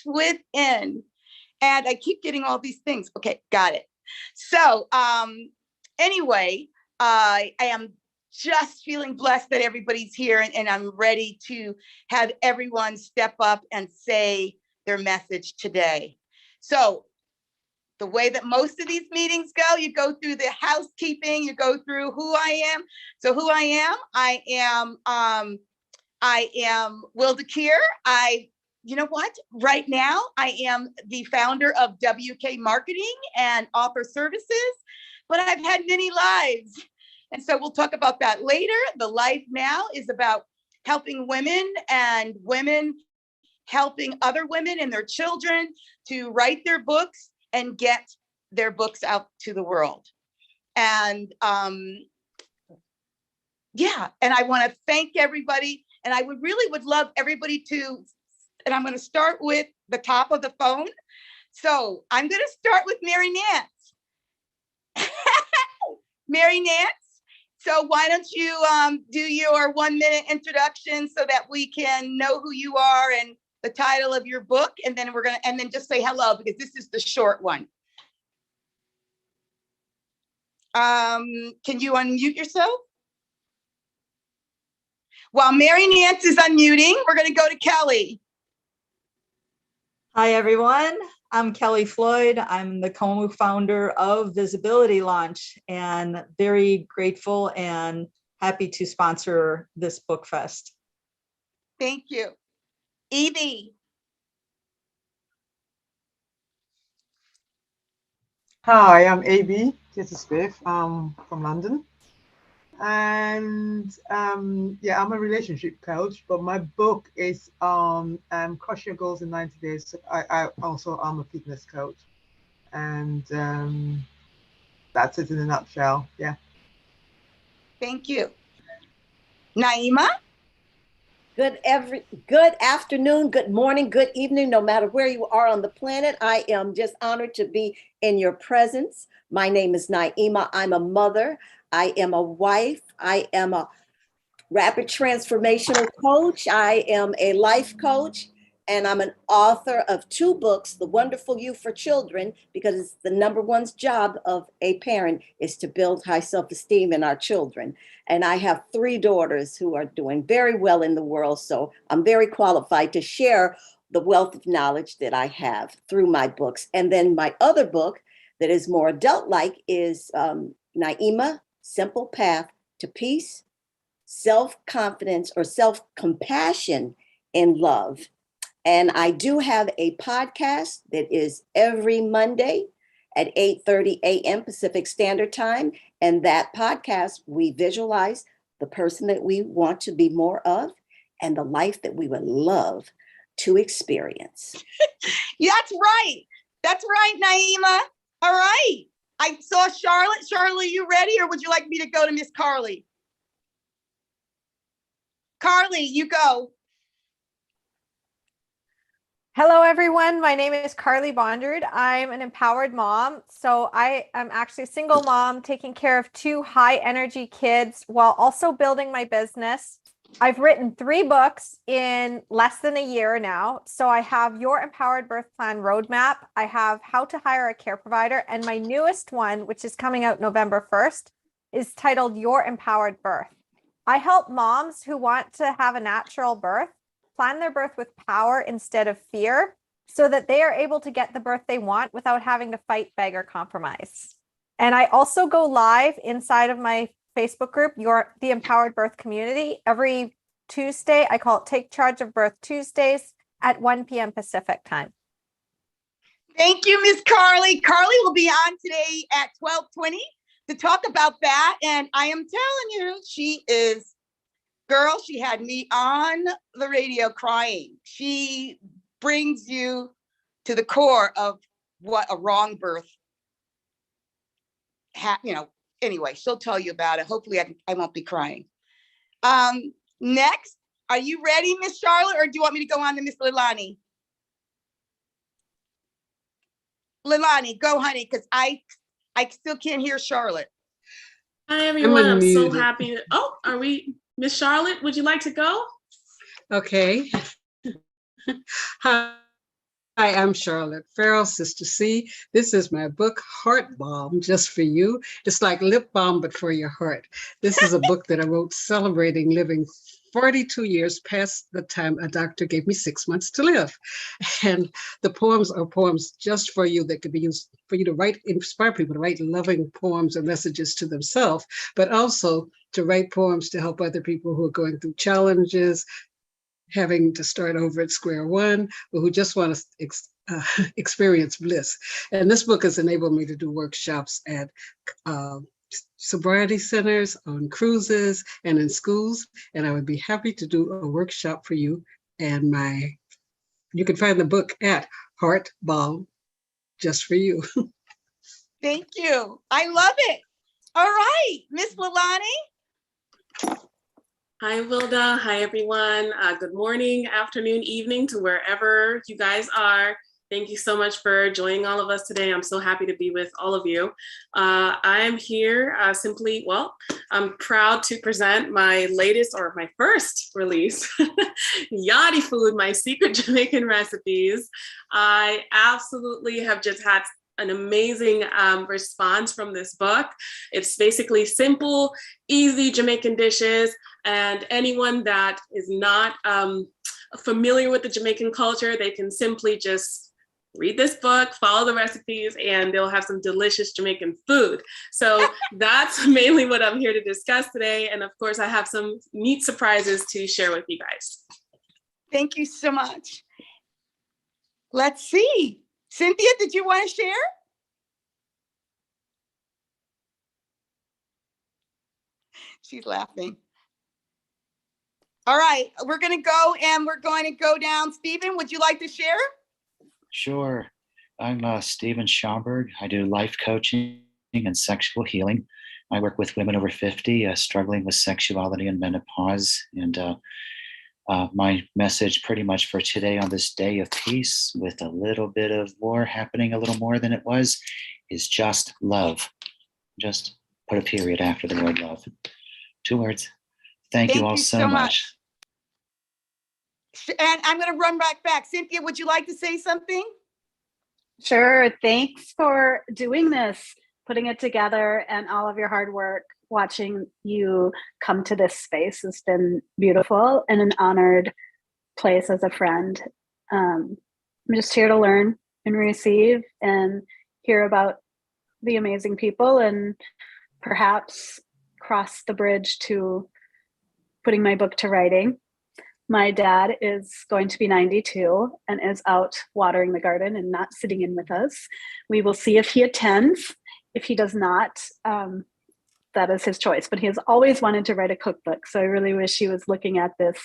within. And I keep getting all these things. Okay, got it. So anyway, I am just feeling blessed that everybody's here, and I'm ready to have everyone step up and say their message today. So the way that most of these meetings go, you go through the housekeeping, you go through who I am. So who I am Wilda Keir. You know what? Right now, I am the founder of WK Marketing and Author Services, but I've had many lives. And so we'll talk about that later. The life now is about helping women and women helping other women and their children to write their books and get their books out to the world. And yeah, and I want to thank everybody. And I would love everybody to, and I'm going to start with the top of the phone. So I'm going to start with Mary Nance. Mary Nance, so why don't you do your 1 minute introduction so that we can know who you are and the title of your book, and then then just say hello, because this is the short one. Can you unmute yourself? While Mary Nance is unmuting, we're going to go to Kelly. Hi, everyone. I'm Kelly Floyd. I'm the co-founder of Visibility Launch, and very grateful and happy to sponsor this BookFest. Thank you. Evie. Hi, I'm AB Smith. I'm from London. And yeah, I'm a relationship coach, but my book is Crush Your Goals in 90 Days. So I also am a fitness coach. And that's it in a nutshell. Yeah. Thank you. Naima? Good afternoon, good morning, good evening, no matter where you are on the planet. I am just honored to be in your presence. My name is Naima. I'm a mother. I am a wife. I am a rapid transformational coach. I am a life coach. And I'm an author of 2 books, The Wonderful You for Children, because it's the number one job of a parent is to build high self-esteem in our children. And I have 3 daughters who are doing very well in the world. So I'm very qualified to share the wealth of knowledge that I have through my books. And then my other book that is more adult-like is Naima, Simple Path to Peace, Self-Confidence or Self-Compassion in Love. And I do have a podcast that is every Monday at 8:30 a.m. Pacific Standard Time. And that podcast, we visualize the person that we want to be more of and the life that we would love to experience. Yeah, that's right. That's right, Naima. All right. I saw Charlotte. Charlotte, are you ready, or would you like me to go to Miss Carly? Carly, you go. Hello, everyone. My name is Carly Bondard. I'm an empowered mom. So I am actually a single mom taking care of 2 high energy kids while also building my business. I've written 3 books in less than a year now. So I have Your Empowered Birth Plan Roadmap. I have How to Hire a Care Provider. And my newest one, which is coming out November 1st, is titled Your Empowered Birth. I help moms who want to have a natural birth plan their birth with power instead of fear, so that they are able to get the birth they want without having to fight, beg, or compromise. And I also go live inside of my Facebook group, the Empowered Birth Community, every Tuesday. I call it Take Charge of Birth Tuesdays at 1 p.m. Pacific time. Thank you, Miss Carly. Carly will be on today at 12:20 to talk about that. And I am telling you, she had me on the radio crying. She brings you to the core of what a wrong birth, anyway, she'll tell you about it. Hopefully I won't be crying. Next, are you ready, Miss Charlotte, or do you want me to go on to Miss Lilani? Lilani, go, honey, because I still can't hear Charlotte. Hi, everyone. I'm so happy. Are we, Miss Charlotte, would you like to go? Okay. Hi, Hi, I'm Charlotte Farrell, Sister C. This is my book, Heart Balm, just for you. It's like lip balm, but for your heart. This is a book that I wrote celebrating living 42 years past the time a doctor gave me 6 months to live. And the poems are poems just for you that could be used for you to write, inspire people to write loving poems or messages to themselves, but also to write poems to help other people who are going through challenges, having to start over at square one, or who just want to experience bliss. And this book has enabled me to do workshops at sobriety centers, on cruises, and in schools. And I would be happy to do a workshop for you. And you can find the book at Heart Balm, just for you. Thank you. I love it. All right, Miss Lalani. Hi, Wilda. Hi, everyone. Good morning, afternoon, evening to wherever you guys are. Thank you so much for joining all of us today. I'm so happy to be with all of you. I'm here I'm proud to present my latest or my first release, Yachty Food, My Secret Jamaican Recipes. I absolutely have just had an amazing response from this book. It's basically simple, easy Jamaican dishes, and anyone that is not familiar with the Jamaican culture, they can simply just read this book, follow the recipes, and they'll have some delicious Jamaican food. So that's mainly what I'm here to discuss today. And of course, I have some neat surprises to share with you guys. Thank you so much. Let's see. Cynthia, did you want to share? She's laughing. All right, we're going to go down. Stephen, would you like to share? Sure. I'm Stephen Schomburg. I do life coaching and sexual healing. I work with women over 50 struggling with sexuality and menopause. And my message pretty much for today on this day of peace, with a little bit of war happening, a little more than it was, is just love. Just put a period after the word love. 2 words. Thank you all so much. And I'm going to run right back. Cynthia, would you like to say something? Sure. Thanks for doing this, putting it together, and all of your hard work. Watching you come to this space has been beautiful and an honored place as a friend. I'm just here to learn and receive and hear about the amazing people, and perhaps cross the bridge to putting my book to writing. My dad is going to be 92 and is out watering the garden and not sitting in with us. We will see if he attends. If he does not, that is his choice. But he has always wanted to write a cookbook. So I really wish he was looking at this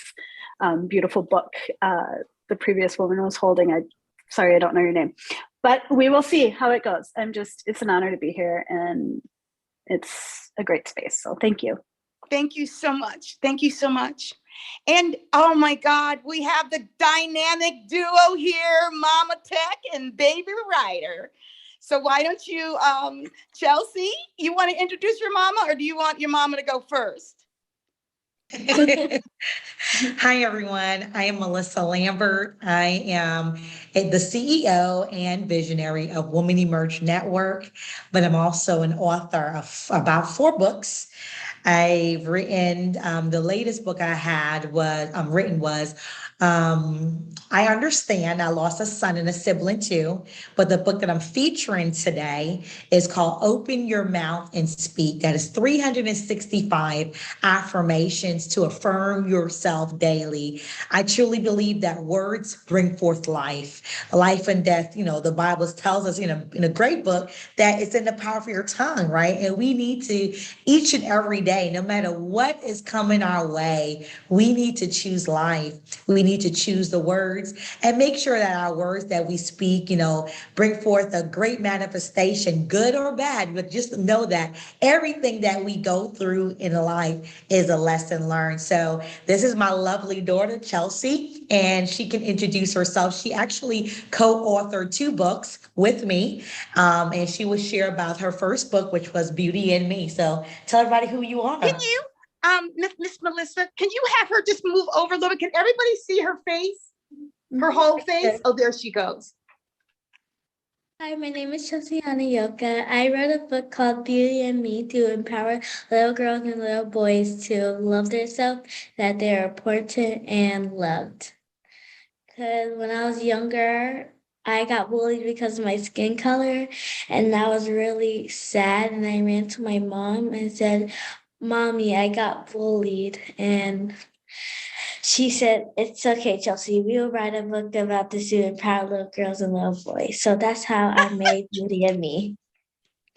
beautiful book the previous woman was holding. Sorry, I don't know your name. But we will see how it goes. It's an honor to be here, and it's a great space. So thank you. Thank you so much. Thank you so much. And oh my God, we have the dynamic duo here, Mama Tech and Baby Writer. So why don't you, Chelsea, you want to introduce your mama, or do you want your mama to go first? Hi, everyone. I am Melissa Lambert. I am the CEO and visionary of Women Emerge Network, but I'm also an author of about 4 books. I've written, the latest book I had was I Understand. I lost a son and a sibling too, but the book that I'm featuring today is called Open Your Mouth and Speak. That is 365 affirmations to affirm yourself daily. I truly believe that words bring forth life and death. You know, the Bible tells us in a great book that it's in the power of your tongue, right? And we need to, each and every day, no matter what is coming our way, we need to choose life. We need to choose the words and make sure that our words that we speak, bring forth a great manifestation, good or bad. But just know that everything that we go through in life is a lesson learned. So this is my lovely daughter, Chelsea, and she can introduce herself. She actually co-authored 2 books with me, and she will share about her first book, which was Beauty in Me. So tell everybody who you are. Can you, Miss Melissa, can you have her just move over a little bit? Can everybody see her face? Her whole face? Oh, there she goes. Hi, my name is Chelsea Hanayoka. I wrote a book called Beauty and Me to empower little girls and little boys to love themselves, that they're important and loved. Because when I was younger, I got bullied because of my skin color, and that was really sad. And I ran to my mom and said, Mommy, I got bullied. And she said, It's okay, Chelsea. We will write a book about this to empower little girls and little boys. So that's how I made Beauty and Me.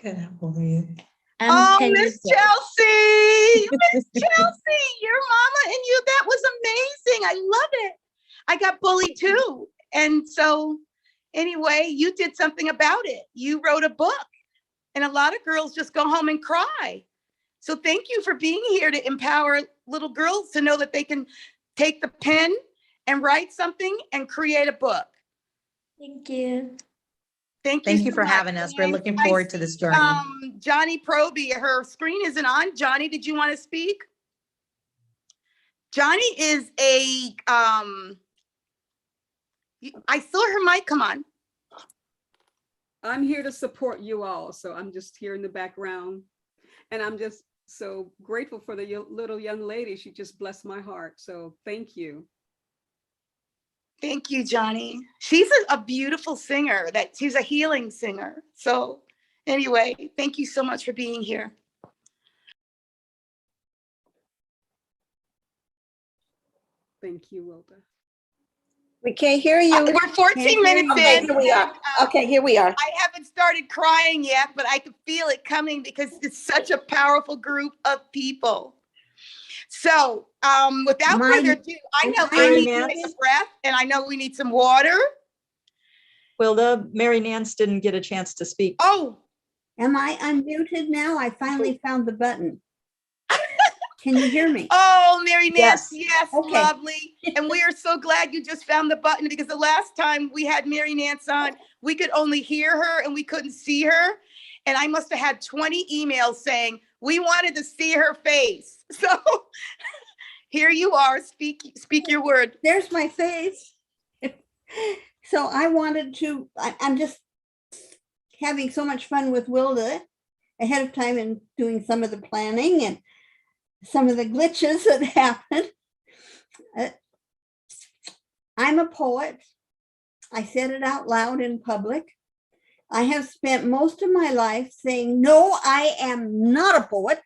Good, how old are you? I'm Oh, 10 Miss years old. Chelsea, Miss Chelsea, your mama and you, that was amazing. I love it. I got bullied too. And so anyway, you did something about it. You wrote a book, and a lot of girls just go home and cry. So thank you for being here to empower little girls to know that they can take the pen and write something and create a book. Thank you. Thank Thank you you so for much. having us. We're And looking I forward to this see, journey. Johnny Proby, her screen isn't on. Johnny, did you want to speak? Johnny is I saw her mic come on. I'm here to support you all. So I'm just here in the background. And I'm just so grateful for the little young lady. She just blessed my heart. So thank you. Thank you, Johnny. She's a beautiful singer. She's a healing singer. So anyway, thank you so much for being here. Thank you, Wilda. We can't hear you. We're 14 minutes Okay, in. here we are. Okay, here we are. I haven't started crying yet, but I can feel it coming because it's such a powerful group of people. So without further ado, I know I Mary need to take Nance? a breath, and I know we need some water. Wilda, Mary Nance didn't get a chance to speak. Oh, am I unmuted now? I finally found the button. Can you hear me? Oh, Mary Nance, Yes. yes, Okay. lovely. And we are so glad you just found the button, because the last time we had Mary Nance on, we could only hear her and we couldn't see her. And I must have had 20 emails saying we wanted to see her face. So here you are. Speak your word. There's my face. So I wanted to, I'm just having so much fun with Wilda ahead of time and doing some of the planning and some of the glitches that happen. I'm a poet. I said it out loud in public. I have spent most of my life saying, no, I am not a poet.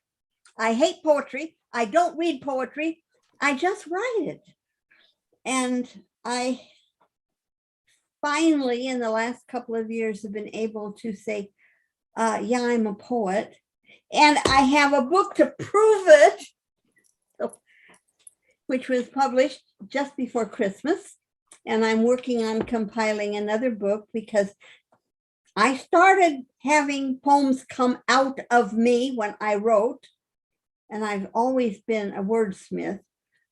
I hate poetry. I don't read poetry. I just write it. And I finally, in the last couple of years, have been able to say, yeah, I'm a poet. And I have a book to prove it, which was published just before Christmas. And I'm working on compiling another book because I started having poems come out of me when I wrote, and I've always been a wordsmith.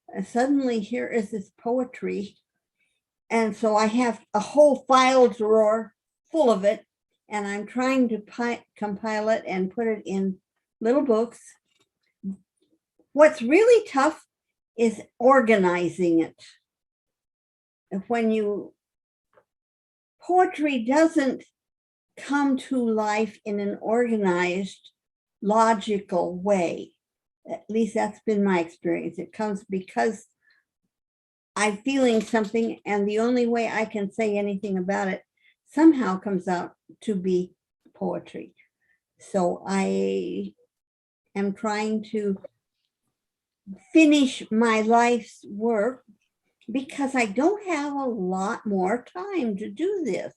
And suddenly here is this poetry. And so I have a whole file drawer full of it, and I'm trying to compile it and put it in little books. What's really tough is organizing it. When poetry doesn't come to life in an organized, logical way. At least that's been my experience. It comes because I'm feeling something, and the only way I can say anything about it somehow comes out to be poetry. So I am trying to finish my life's work because I don't have a lot more time to do this.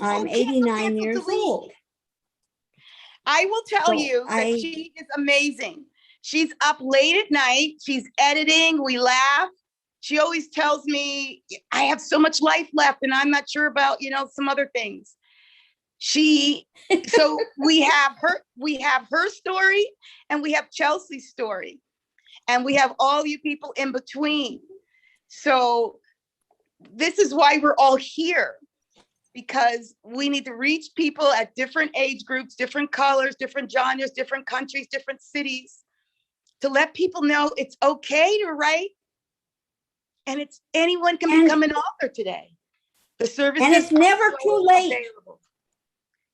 I'm 89 years old. I will tell you that she is amazing. She's up late at night. She's editing. We laugh. She always tells me, I have so much life left and I'm not sure about, some other things. So we have her story, and we have Chelsea's story, and we have all you people in between. So this is why we're all here, because we need to reach people at different age groups, different colors, different genres, different countries, different cities, to let people know it's okay to write, and anyone can become an author today. The services, and it's never too late. Available.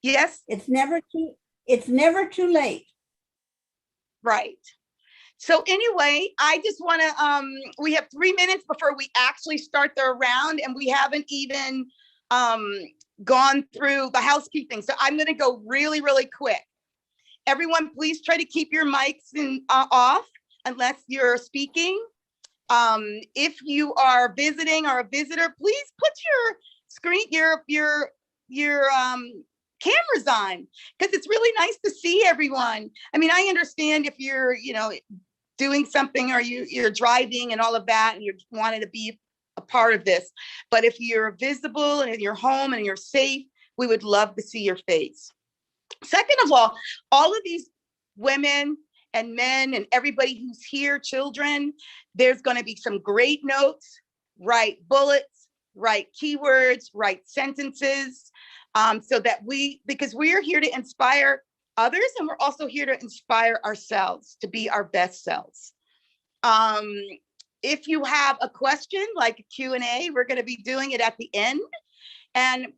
Yes. It's never too late. Right. So anyway, I just want to, we have 3 minutes before we actually start the round, and we haven't even gone through the housekeeping. So I'm going to go really, really quick. Everyone, please try to keep your mics off unless you're speaking. If you are visiting or a visitor, please put your screen, your cameras on, because it's really nice to see everyone. I mean, I understand if you're, doing something, or you're driving and all of that, and you wanted to be a part of this. But if you're visible and you're home and you're safe, we would love to see your face. Second of all of these women and men and everybody who's here, children, there's going to be some great notes. Write bullets, write keywords, write sentences, so that because we are here to inspire others, and we're also here to inspire ourselves to be our best selves. If you have a question, like a Q&A, we're going to be doing it at the end. And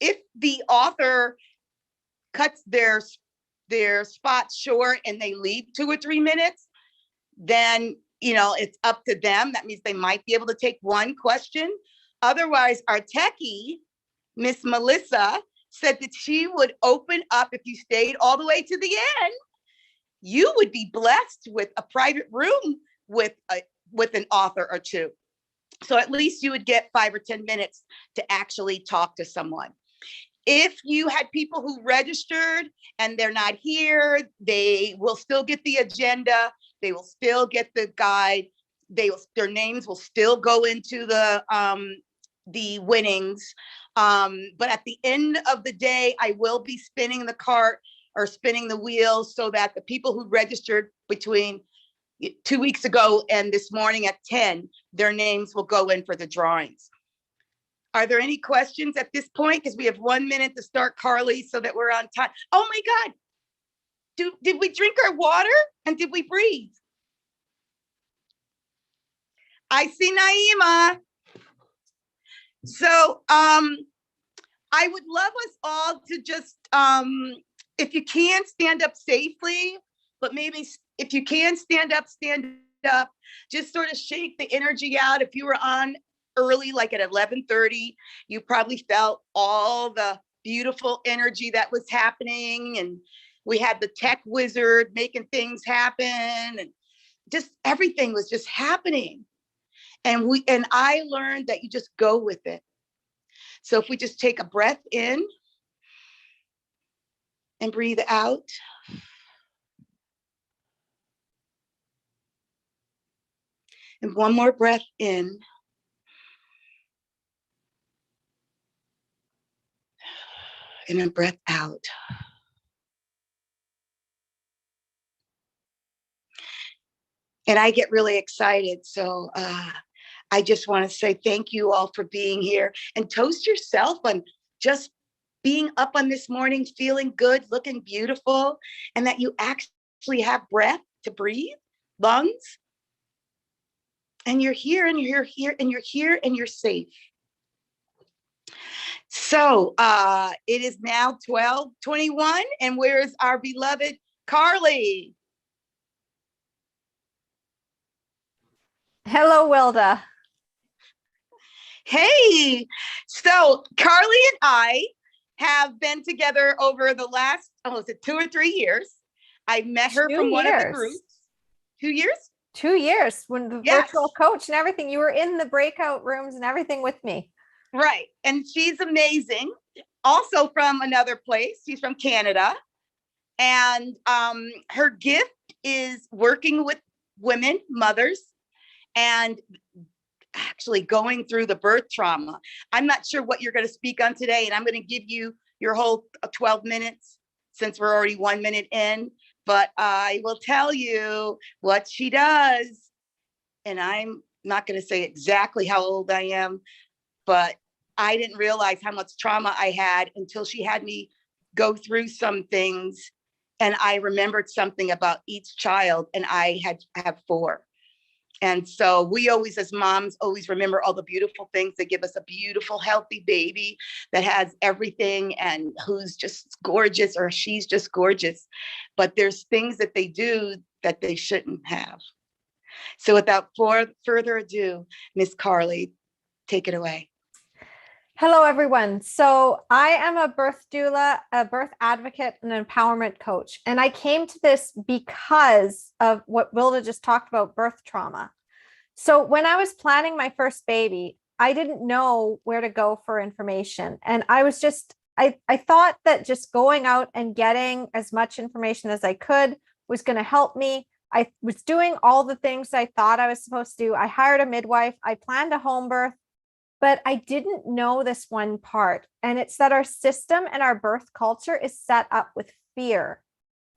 if the author cuts their spot short and they leave 2 or 3 minutes, then it's up to them. That means they might be able to take one question. Otherwise, our techie, Miss Melissa, said that she would open up, if you stayed all the way to the end, you would be blessed with a private room with an author or two. So at least you would get 5 or 10 minutes to actually talk to someone. If you had people who registered and they're not here, they will still get the agenda. They will still get the guide. Their names will still go into the winnings. But at the end of the day, I will be spinning the cart or spinning the wheels, so that the people who registered between 2 weeks ago and this morning at 10, their names will go in for the drawings. Are there any questions at this point? Because we have 1 minute to start, Carly, so that we're on time. Oh my God. Did we drink our water and did we breathe? I see Naima. So I would love us all to just, if you can, stand up safely, but maybe if you can stand up, just sort of shake the energy out. If you were on early, like at 11:30, you probably felt all the beautiful energy that was happening. And we had the tech wizard making things happen, and just everything was just happening. And I learned that you just go with it. So if we just take a breath in and breathe out. And one more breath in. And a breath out. And I get really excited. So I just want to say thank you all for being here, and toast yourself on just being up on this morning, feeling good, looking beautiful, and that you actually have breath to breathe, lungs, and you're here, and you're here, and you're here, and you're safe. So it is now 12:21, and where's our beloved Carly? Hello, Wilda. Hey, so Carly and I have been together over the last, is it 2 or 3 years? I met her from one of the groups. 2 years? 2 years, when the virtual coach and everything, you were in the breakout rooms and everything with me. Right. And she's amazing. Also from another place. She's from Canada. And her gift is working with women, mothers, and actually going through the birth trauma. I'm not sure what you're going to speak on today, and I'm going to give you your whole 12 minutes since we're already 1 minute in, but I will tell you what she does. And I'm not going to say exactly how old I am, but I didn't realize how much trauma I had until she had me go through some things. And I remembered something about each child, and I have 4. And so we always, as moms, always remember all the beautiful things that give us a beautiful, healthy baby that has everything and who's just gorgeous or she's just gorgeous. But there's things that they do that they shouldn't have. So without further ado, Miss Carly, take it away. Hello, everyone. So I am a birth doula, a birth advocate, and an empowerment coach. And I came to this because of what Wilda just talked about, birth trauma. So when I was planning my first baby, I didn't know where to go for information. And I was just, I thought that just going out and getting as much information as I could was going to help me. I was doing all the things I thought I was supposed to do. I hired a midwife. I planned a home birth. But I didn't know this one part, and it's that our system and our birth culture is set up with fear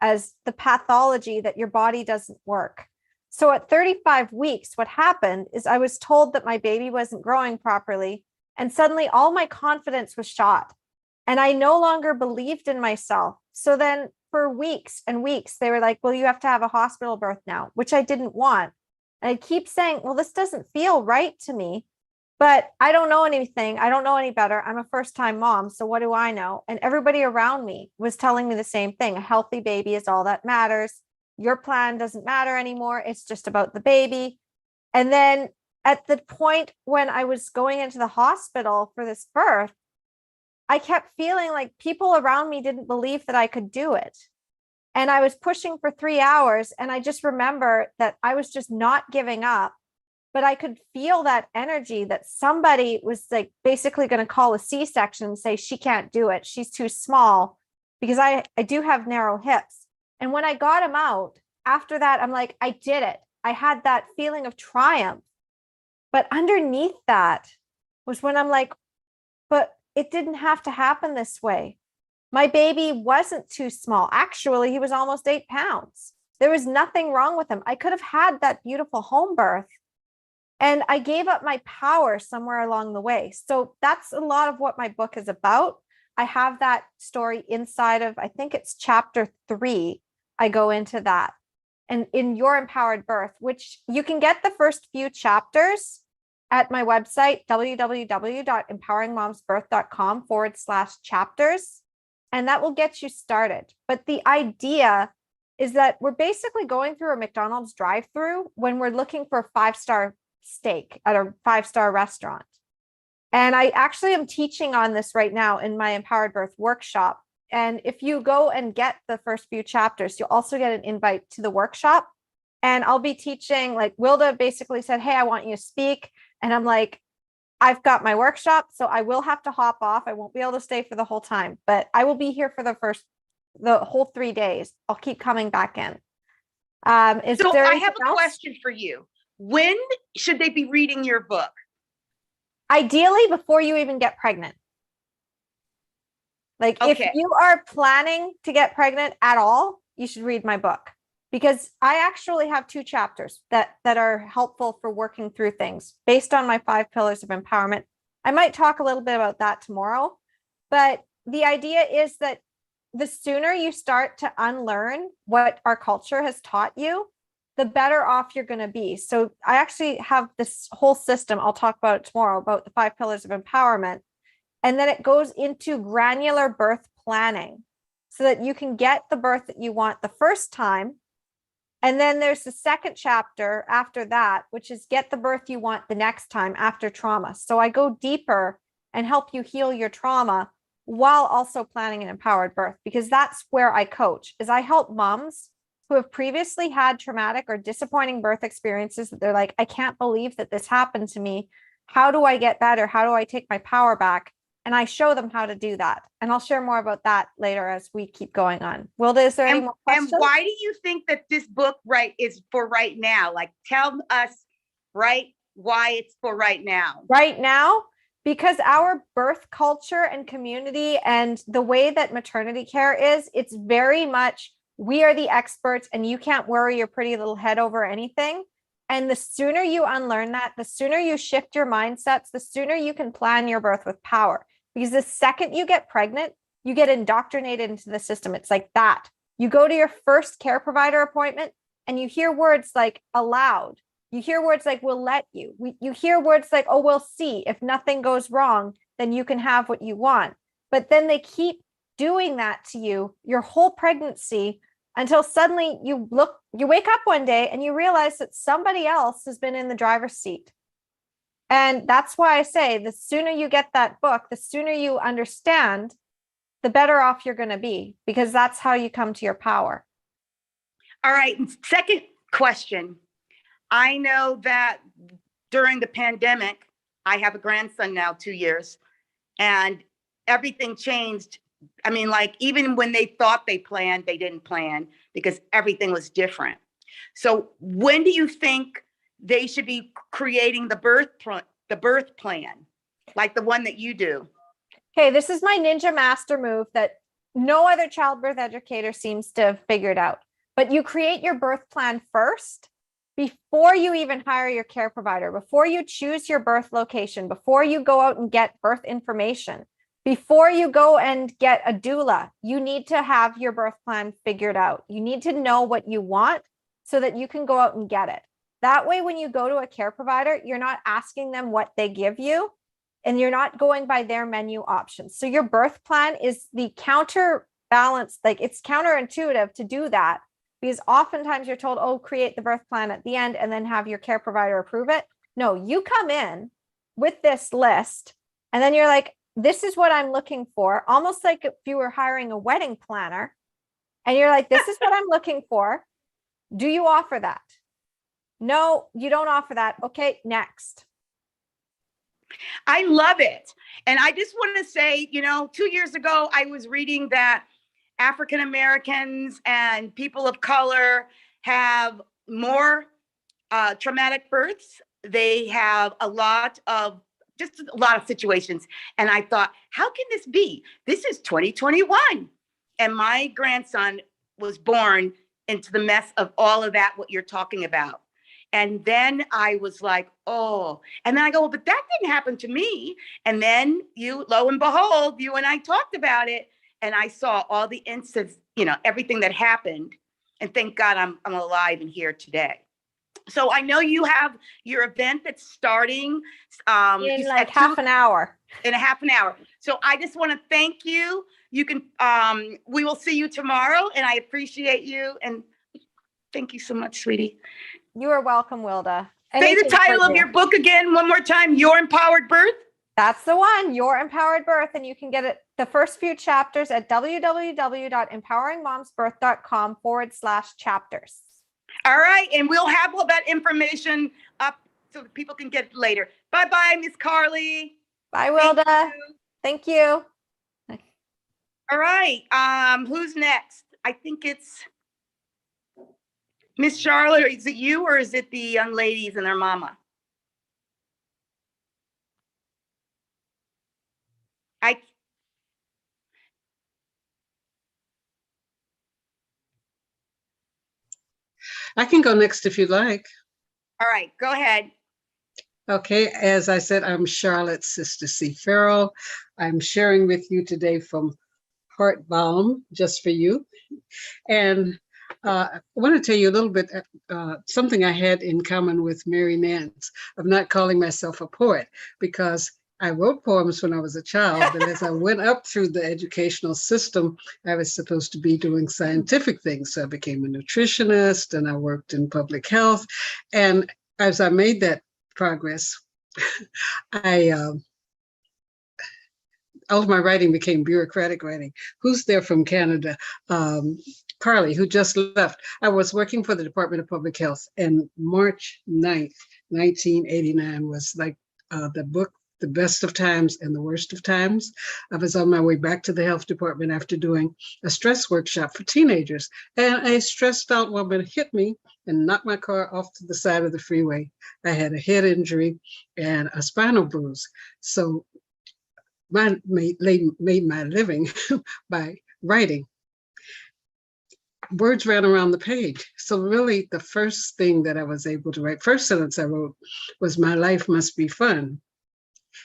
as the pathology that your body doesn't work. So at 35 weeks, what happened is I was told that my baby wasn't growing properly, and suddenly all my confidence was shot, and I no longer believed in myself. So then for weeks and weeks, they were like, well, you have to have a hospital birth now, which I didn't want. And I'd keep saying, well, this doesn't feel right to me. But I don't know anything. I don't know any better. I'm a first-time mom. So what do I know? And everybody around me was telling me the same thing. A healthy baby is all that matters. Your plan doesn't matter anymore. It's just about the baby. And then at the point when I was going into the hospital for this birth, I kept feeling like people around me didn't believe that I could do it. And I was pushing for 3 hours. And I just remember that I was just not giving up. But I could feel that energy that somebody was like basically going to call a C-section and say, she can't do it. She's too small, because I do have narrow hips. And when I got him out after that, I'm like, I did it. I had that feeling of triumph. But underneath that was when I'm like, but it didn't have to happen this way. My baby wasn't too small. Actually, he was almost 8 pounds. There was nothing wrong with him. I could have had that beautiful home birth. And I gave up my power somewhere along the way. So that's a lot of what my book is about. I have that story inside of, I think it's chapter 3. I go into that. And in Your Empowered Birth, which you can get the first few chapters at my website, www.empoweringmomsbirth.com/chapters. And that will get you started. But the idea is that we're basically going through a McDonald's drive-through when we're looking for a 5-star steak at a 5-star restaurant. And I actually am teaching on this right now in my Empowered Birth workshop. And if you go and get the first few chapters, you'll also get an invite to the workshop. And I'll be teaching, like Wilda basically said, hey, I want you to speak. And I'm like, I've got my workshop, so I will have to hop off. I won't be able to stay for the whole time, but I will be here for the whole 3 days. I'll keep coming back in. So I have a question for you. When should they be reading your book? Ideally, before you even get pregnant. Like if you are planning to get pregnant at all, you should read my book, because I actually have 2 chapters that are helpful for working through things based on my 5 pillars of empowerment. I might talk a little bit about that tomorrow, but the idea is that the sooner you start to unlearn what our culture has taught you, the better off you're going to be. So I actually have this whole system. I'll talk about it tomorrow, about the 5 pillars of empowerment. And then it goes into granular birth planning so that you can get the birth that you want the first time. And then there's the second chapter after that, which is get the birth you want the next time after trauma. So I go deeper and help you heal your trauma while also planning an empowered birth, because that's where I coach, is I help moms who have previously had traumatic or disappointing birth experiences that they're like, I can't believe that this happened to me. How do I get better? How do I take my power back? And I show them how to do that. And I'll share more about that later as we keep going on. Wilda, is there any more questions? And why do you think that this book is for right now? Like, tell us why it's for right now. Right now, because our birth culture and community and the way that maternity care is, it's very much, we are the experts and you can't worry your pretty little head over anything. And the sooner you unlearn that, the sooner you shift your mindsets, the sooner you can plan your birth with power. Because the second you get pregnant, you get indoctrinated into the system. It's like that. You go to your first care provider appointment and you hear words like allowed, You hear words like, we'll let you. You hear words like, oh, we'll see. If nothing goes wrong, then you can have what you want. But then they keep doing that to you your whole pregnancy until suddenly you wake up one day and you realize that somebody else has been in the driver's seat. And that's why I say the sooner you get that book, the sooner you understand, the better off you're going to be, because that's how you come to your power. All right. Second question. I know that during the pandemic, I have a grandson now, 2 years, and everything changed. I mean, like, even when they thought they planned, they didn't plan because everything was different. So when do you think they should be creating the birth plan, like the one that you do? Okay, this is my ninja master move that no other childbirth educator seems to have figured out. But you create your birth plan first before you even hire your care provider, before you choose your birth location, before you go out and get birth information, before you go and get a doula. You need to have your birth plan figured out. You need to know what you want so that you can go out and get it. That way, when you go to a care provider, you're not asking them what they give you, and you're not going by their menu options. So your birth plan is the counterbalance, like it's counterintuitive to do that, because oftentimes you're told, oh, create the birth plan at the end and then have your care provider approve it. No, you come in with this list and then you're like, this is what I'm looking for. Almost like if you were hiring a wedding planner and you're like, this is what I'm looking for. Do you offer that? No, you don't offer that. Okay, next. I love it. And I just want to say, 2 years ago, I was reading that African Americans and people of color have more traumatic births. They have a lot of situations. And I thought, how can this be? This is 2021. And my grandson was born into the mess of all of that, what you're talking about. And then I was like, oh, and then I go, well, but that didn't happen to me. And then lo and behold, you and I talked about it. And I saw all the instances, everything that happened. And thank God I'm alive and here today. So I know you have your event that's starting in like half an hour. In a half an hour. So I just want to thank you. You can, we will see you tomorrow, and I appreciate you. And thank you so much, sweetie. You are welcome, Wilda. Say the title of your book again one more time, Your Empowered Birth. That's the one, Your Empowered Birth. And you can get it, the first few chapters at www.empoweringmomsbirth.com/chapters. All right. And we'll have all that information up so that people can get it later. Bye-bye, Miss Carly. Bye, Wilda. Thank you. All right. Who's next? I think it's Miss Charlotte. Is it you or is it the young ladies and their mama? I can go next if you'd like. All right, go ahead. Okay, as I said, I'm Charlotte Sister C. Farrell. I'm sharing with you today from Heart Balm, just for you. And I want to tell you a little bit, something I had in common with Mary Nance of not calling myself a poet, because I wrote poems when I was a child, but as I went up through the educational system, I was supposed to be doing scientific things. So I became a nutritionist and I worked in public health. And as I made that progress, all of my writing became bureaucratic writing. Who's there from Canada? Carly, who just left. I was working for the Department of Public Health, and March 9th, 1989 was like the book, The Best of Times and the Worst of Times. I was on my way back to the health department after doing a stress workshop for teenagers. And a stressed out woman hit me and knocked my car off to the side of the freeway. I had a head injury and a spinal bruise. So I made my living by writing. Words ran around the page. So really the first thing that I was able to write, first sentence I wrote was, my life must be fun.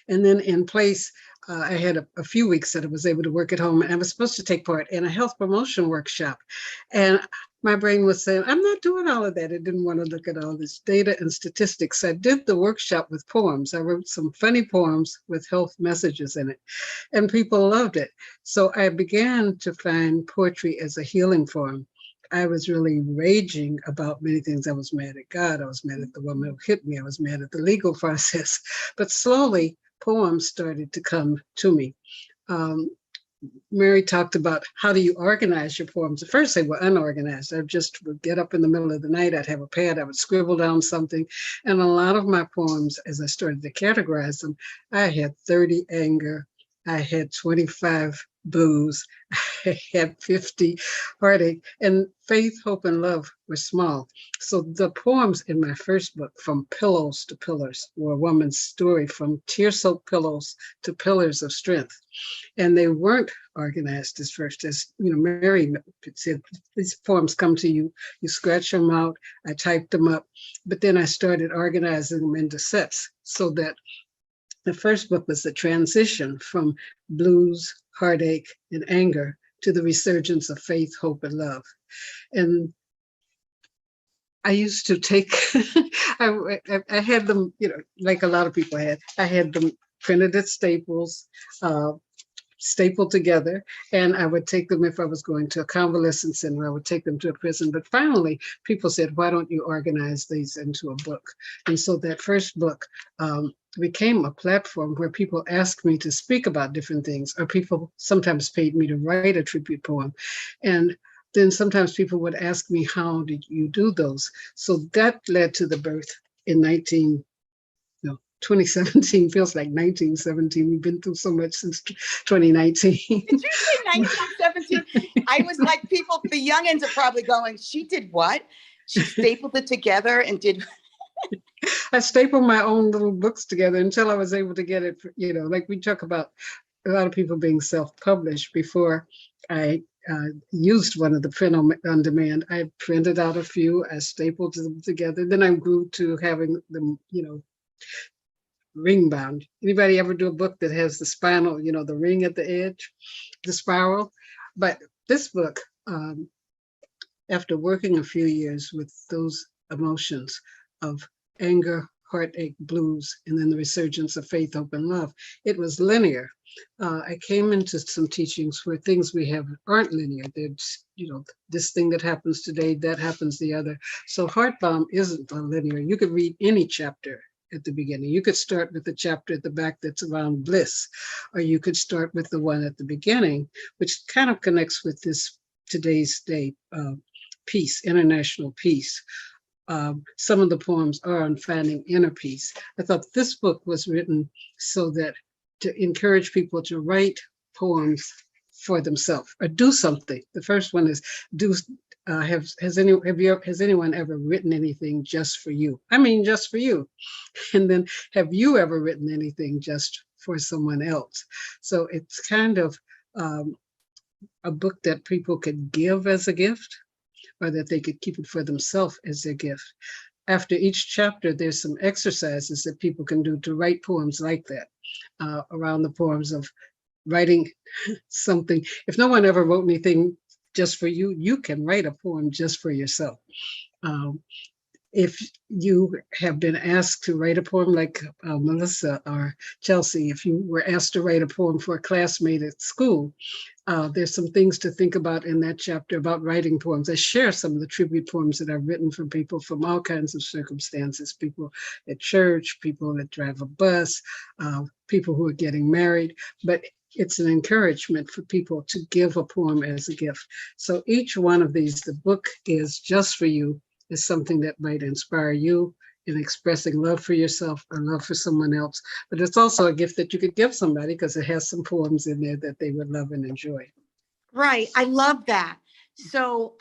And then in place, I had a few weeks that I was able to work at home, and I was supposed to take part in a health promotion workshop. And my brain was saying, I'm not doing all of that. I didn't want to look at all this data and statistics. I did the workshop with poems. I wrote some funny poems with health messages in it, and people loved it. So I began to find poetry as a healing form. I was really raging about many things. I was mad at God. I was mad at the woman who hit me. I was mad at the legal process. But slowly, poems started to come to me. Um, Mary talked about how do you organize your poems. At first, they were unorganized. I just would get up in the middle of the night. I'd have a pad. I would scribble down something. And a lot of my poems, as I started to categorize them, I had 30 anger. I had 25 blues. I had 50 heartache. And faith, hope, and love were small. So the poems in my first book, From Pillows to Pillars, were a woman's story from tear-soaked pillows to pillars of strength. And they weren't organized as first. As you know, Mary said, these poems come to you, you scratch them out. I typed them up, but then I started organizing them into sets, so that the first book was the transition from blues, heartache, and anger to the resurgence of faith, hope, and love. And I used to take, I had them, you know, like a lot of people had, I had them printed at Staples, stapled together, and I would take them if I was going to a convalescent center. I would take them to a prison. But finally, people said, why don't you organize these into a book? And so that first book became a platform where people asked me to speak about different things, or people sometimes paid me to write a tribute poem. And then sometimes people would ask me, how did you do those? So that led to the birth in 2017 feels like 1917. We've been through so much since 2019. Did you say 1917? I was like, people, the youngins are probably going, she did what? She stapled it together and did. I stapled my own little books together until I was able to get it, you know, like we talk about a lot of people being self-published. Before I used one of the print on demand, I printed out a few, I stapled them together. Then I grew to having them, you know, ring bound. Anybody ever do a book that has the spinal, you know, the ring at the edge, the spiral? But this book, after working a few years with those emotions of anger, heartache, blues, and then the resurgence of faith, hope, and love, it was linear. I came into some teachings where things we have aren't linear. There's, you know, this thing that happens today, that happens the other. So Heartbalm isn't linear. You could read any chapter at the beginning. You could start with the chapter at the back that's around bliss, or you could start with the one at the beginning, which kind of connects with this today's day, peace, international peace. Some of the poems are on finding inner peace. I thought this book was written so that to encourage people to write poems for themselves or do something. The first one is do. Has anyone ever written anything just for you? I mean, just for you. And then, have you ever written anything just for someone else? So it's kind of a book that people could give as a gift, or that they could keep it for themselves as their gift. After each chapter, there's some exercises that people can do to write poems like that, around the poems of writing something. If no one ever wrote anything just for you, you can write a poem just for yourself. If you have been asked to write a poem, like Melissa or Chelsea, if you were asked to write a poem for a classmate at school, there's some things to think about in that chapter about writing poems. I share some of the tribute poems that I've written for people from all kinds of circumstances, people at church, people that drive a bus, people who are getting married, but it's an encouragement for people to give a poem as a gift. So each one of these, the book is just for you, is something that might inspire you in expressing love for yourself or love for someone else. But it's also a gift that you could give somebody because it has some poems in there that they would love and enjoy. Right. I love that. So,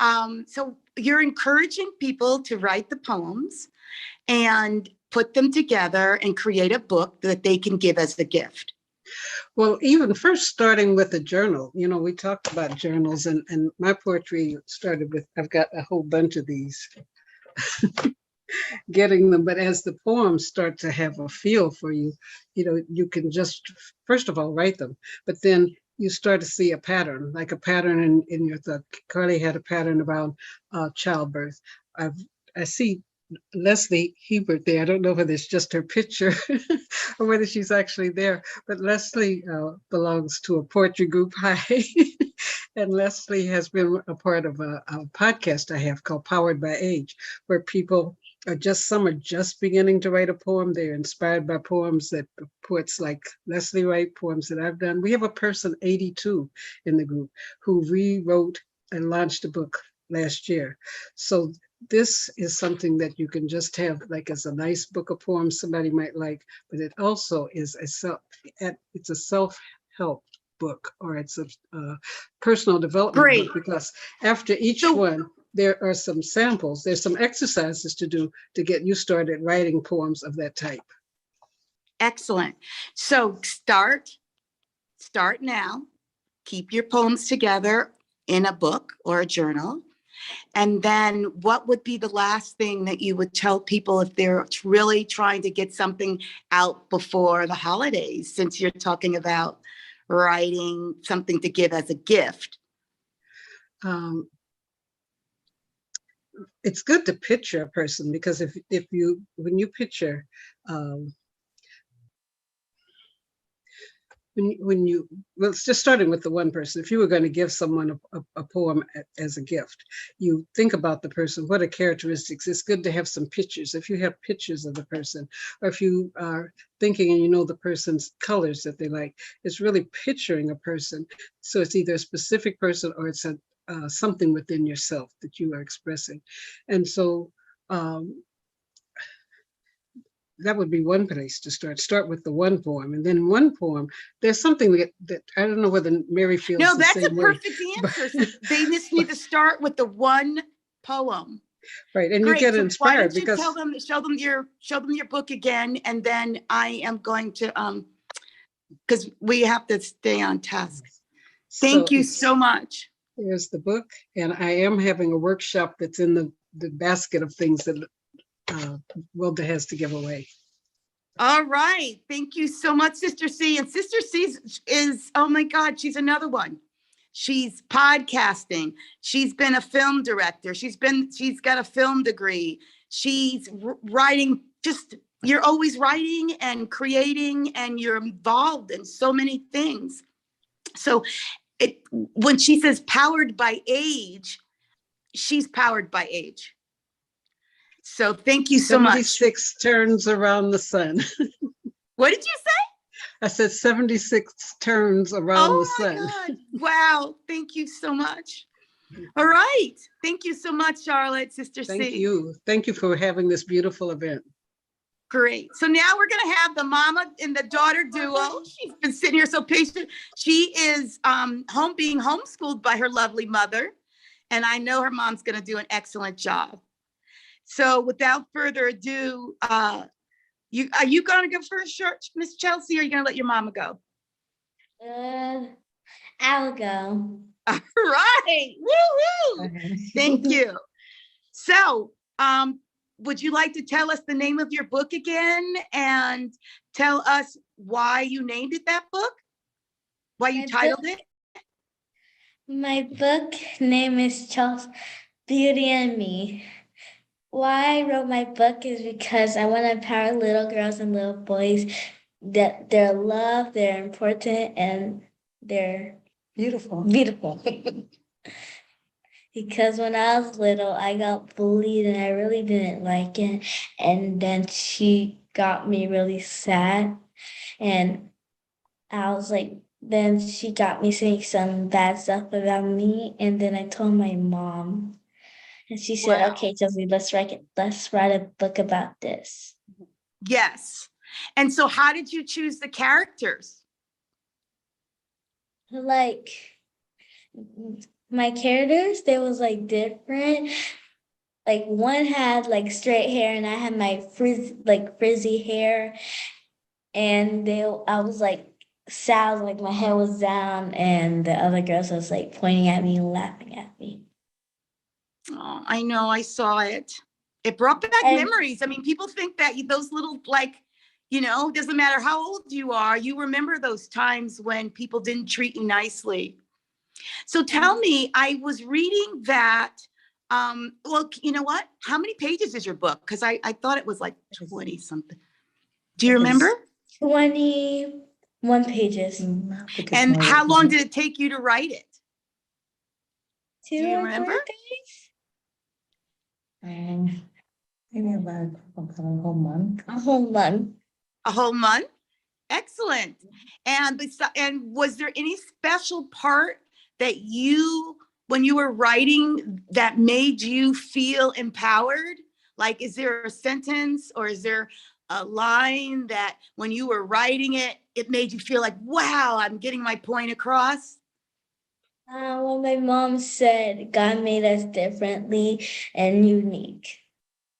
so you're encouraging people to write the poems and put them together and create a book that they can give as a gift. Well, even first starting with a journal, you know, we talked about journals, and my poetry started with, I've got a whole bunch of these. getting them. But as the poems start to have a feel for you, you can just, first of all, write them, but then you start to see a pattern, like a pattern in your thought. Carly had a pattern about childbirth. I see Leslie Hebert there. I don't know whether it's just her picture or whether she's actually there, but Leslie belongs to a poetry group. Hi. And Leslie has been a part of a podcast I have called Powered by Age, where people some are just beginning to write a poem. They're inspired by poems that poets like Leslie write, poems that I've done. We have a person, 82, in the group who rewrote and launched a book last year. So this is something that you can just have like as a nice book of poems somebody might like, but it also is it's a self-help book, or it's a personal development Great. book, because after each one, there are some samples, there's some exercises to do to get you started writing poems of that type. Excellent. So start now. Keep your poems together in a book or a journal. And then what would be the last thing that you would tell people if they're really trying to get something out before the holidays, since you're talking about writing something to give as a gift? It's good to picture a person, because when you picture, well, it's just starting with the one person. If you were going to give someone a poem as a gift, you think about the person, what are characteristics? It's good to have some pictures. If you have pictures of the person, or if you are thinking and you know the person's colors that they like, it's really picturing a person. So it's either a specific person or it's something within yourself that you are expressing. And so that would be one place to start with the one poem. And then one poem, there's something that I don't know whether Mary feels No, the that's same a way, perfect answer. They just need to start with the one poem. Right, and Great. you get So inspired, why don't you because show them your book again, and then I am going to because we have to stay on task. Thank you so much. Here's the book, and I am having a workshop that's in the basket of things that Wilda has to give away. All right. Thank you so much, Sister C. And Sister C is, oh my God, she's another one. She's podcasting. She's been a film director. She's got a film degree. She's writing, you're always writing and creating, and you're involved in so many things. So when she says powered by age, she's powered by age. So thank you so much. 76 turns around the sun. What did you say? I said 76 turns around the sun. Oh my God. Wow. Thank you so much. All right. Thank you so much, Charlotte, Sister C. Thank you. Thank you for having this beautiful event. Great. So now we're going to have the mama and the daughter duo. She's been sitting here so patient. She is being homeschooled by her lovely mother. And I know her mom's going to do an excellent job. So without further ado, are you going to go first, Miss Chelsea, or are you going to let your mama go? I'll go. All right. Woo-hoo. Thank you. So, would you like to tell us the name of your book again and tell us why you named it that book? Why you titled it? My book name is Charles Beauty and Me. Why I wrote my book is because I want to empower little girls and little boys that they're loved, they're important, and they're beautiful. Because when I was little, I got bullied and I really didn't like it. And then she got me really sad. And I was like, then she got me saying some bad stuff about me. And then I told my mom. And she said, Wow. Okay, Chelsea, let's write a book about this. Yes. And so how did you choose the characters? Like, my characters, they was like different. Like one had like straight hair and I had my frizzy hair. And I was like sad, like my head was down, and the other girls was like pointing at me and laughing at me. Oh, I know, I saw it. It brought back And- memories. I mean, people think that those little, like, you know, doesn't matter how old you are, you remember those times when people didn't treat you nicely. So tell me, I was reading that, well, you know what? How many pages is your book? Because I thought it was like 20 something. Do you remember? 21 pages. And how long did it take you to write it? Do you remember? Maybe about a whole month. A whole month. A whole month? Excellent. And was there any special part that when you were writing, that made you feel empowered? Like, is there a sentence or is there a line that when you were writing it, it made you feel like, wow, I'm getting my point across? Well, my mom said God made us differently and unique.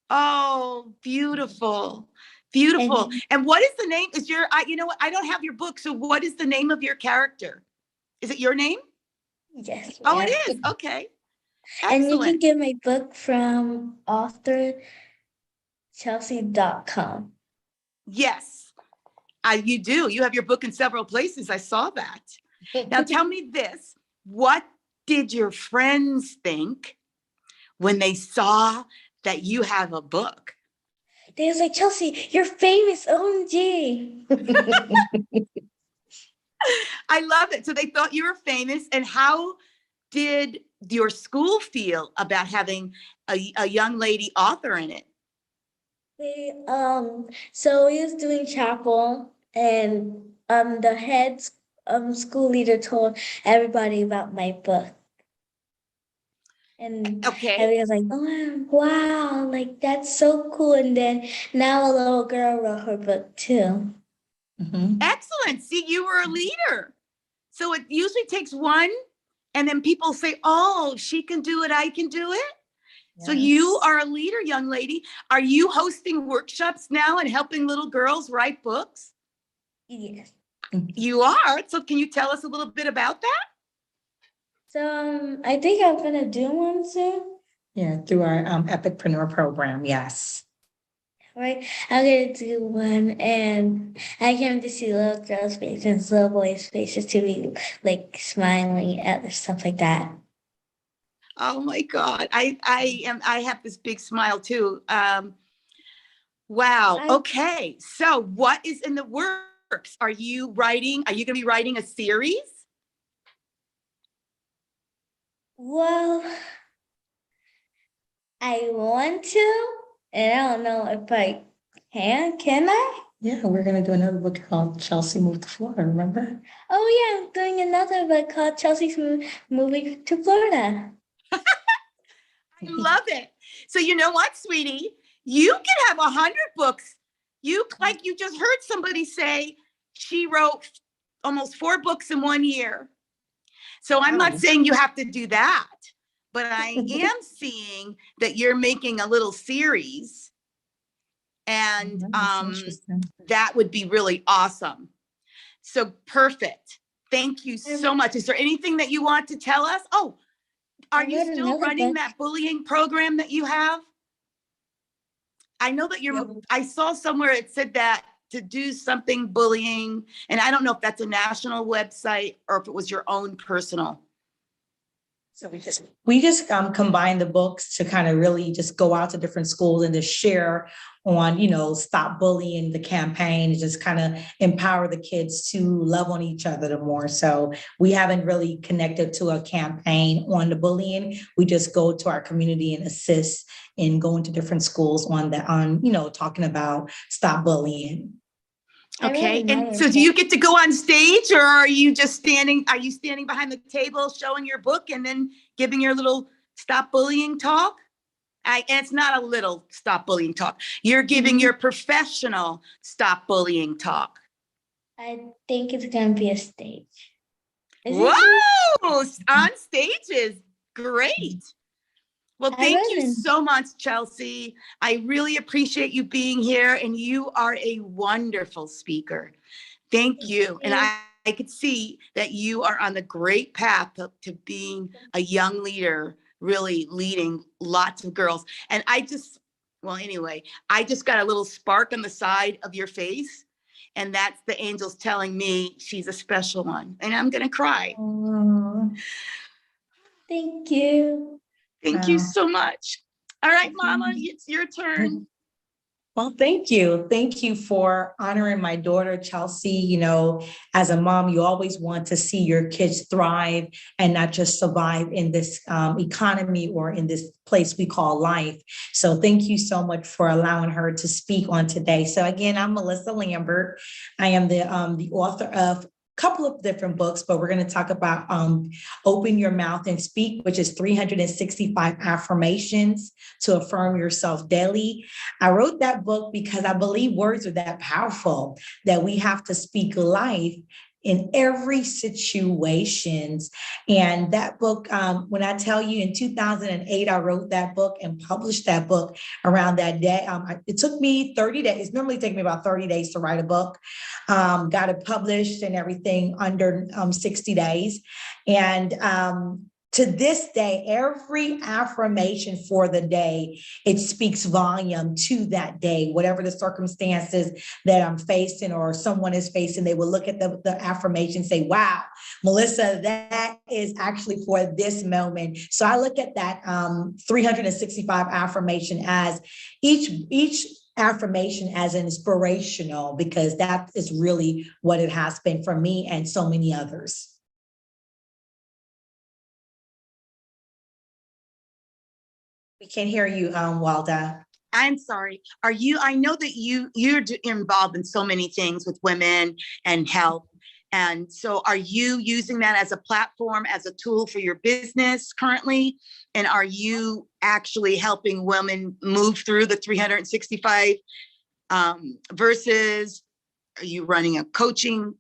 Oh, beautiful. Beautiful. And what is the name? You know what? I don't have your book. So what is the name of your character? Is it your name? Yes. Oh, it is. Okay. And you can Excellent. get my book from authorchelsea.com. Yes, you do. You have your book in several places. I saw that. Now tell me this. What did your friends think when they saw that you have a book? They was like, Chelsea, you're famous. OMG. I love it. So they thought you were famous. And how did your school feel about having a young lady author in it? So we was doing chapel, and the head school leader told everybody about my book. And everybody was like, oh, wow, like that's so cool. And then now a little girl wrote her book too. Excellent. See, you were a leader. So it usually takes one, and then people say, oh, she can do it, I can do it. Yes. So you are a leader, young lady. Are you hosting workshops now and helping little girls write books? Yes. You are. So can you tell us a little bit about that? So I think I'm gonna do one soon. Yeah, through our Epicpreneur program, yes. Right, I'm gonna do one, and I can't wait to see little girls' faces, little boys' faces to be like smiling at stuff like that. Oh my God, I have this big smile too. Wow. Okay, so what is in the works? Are you going to be writing a series? Well, I want to, and I don't know if I can. Can I? Yeah, we're gonna do another book called Chelsea Moved to Florida, remember? Oh yeah, I'm doing another book called Chelsea's Moving to Florida. I love it. So you know what, sweetie? You can have 100 books. You just heard somebody say she wrote almost 4 books in 1 year. So I'm not saying you have to do that, but I am seeing that you're making a little series, and that would be really awesome. So perfect. Thank you so much. Is there anything that you want to tell us? Oh, are you still running that bullying program that you have? I know that I saw somewhere it said that to do something bullying, and I don't know if that's a national website or if it was your own personal. So we just combine the books to kind of really just go out to different schools and to share on, stop bullying, the campaign, and just kind of empower the kids to love on each other the more. So we haven't really connected to a campaign on the bullying. We just go to our community and assist in going to different schools on talking about stop bullying. Okay. And so do you get to go on stage, or are you standing behind the table showing your book and then giving your little stop bullying talk? And it's not a little stop bullying talk. You're giving your professional stop bullying talk. I think it's going to be a stage. Whoa! On stage is great. Well, thank you so much, Chelsea. I really appreciate you being here, and you are a wonderful speaker. Thank you. And I could see that you are on the great path to being a young leader, really leading lots of girls. And I just Well, anyway, I just got a little spark on the side of your face. And that's the angels telling me she's a special one. And I'm going to cry. Aw, thank you. Thank you so much. All right, Mama, it's your turn. Well, thank you. Thank you for honoring my daughter, Chelsea. You know, as a mom, you always want to see your kids thrive and not just survive in this economy or in this place we call life. So thank you so much for allowing her to speak on today. So again, I'm Melissa Lambert. I am the author of couple of different books, but we're going to talk about Open Your Mouth and Speak, which is 365 affirmations to affirm yourself daily. I wrote that book because I believe words are that powerful, that we have to speak life in every situations. And that book, when I tell you in 2008, I wrote that book and published that book around that day. It took me 30 days. It normally takes me about 30 days to write a book. Got it published and everything under 60 days. And to this day, every affirmation for the day, it speaks volume to that day, whatever the circumstances that I'm facing or someone is facing, they will look at the affirmation and say, wow, Melissa, that is actually for this moment. So I look at that 365 affirmation as each affirmation as inspirational, because that is really what it has been for me and so many others. We can't hear you, Walda. I'm sorry. I know that you're involved in so many things with women and health. And so are you using that as a platform, as a tool for your business currently? And are you actually helping women move through the 365 versus are you running a coaching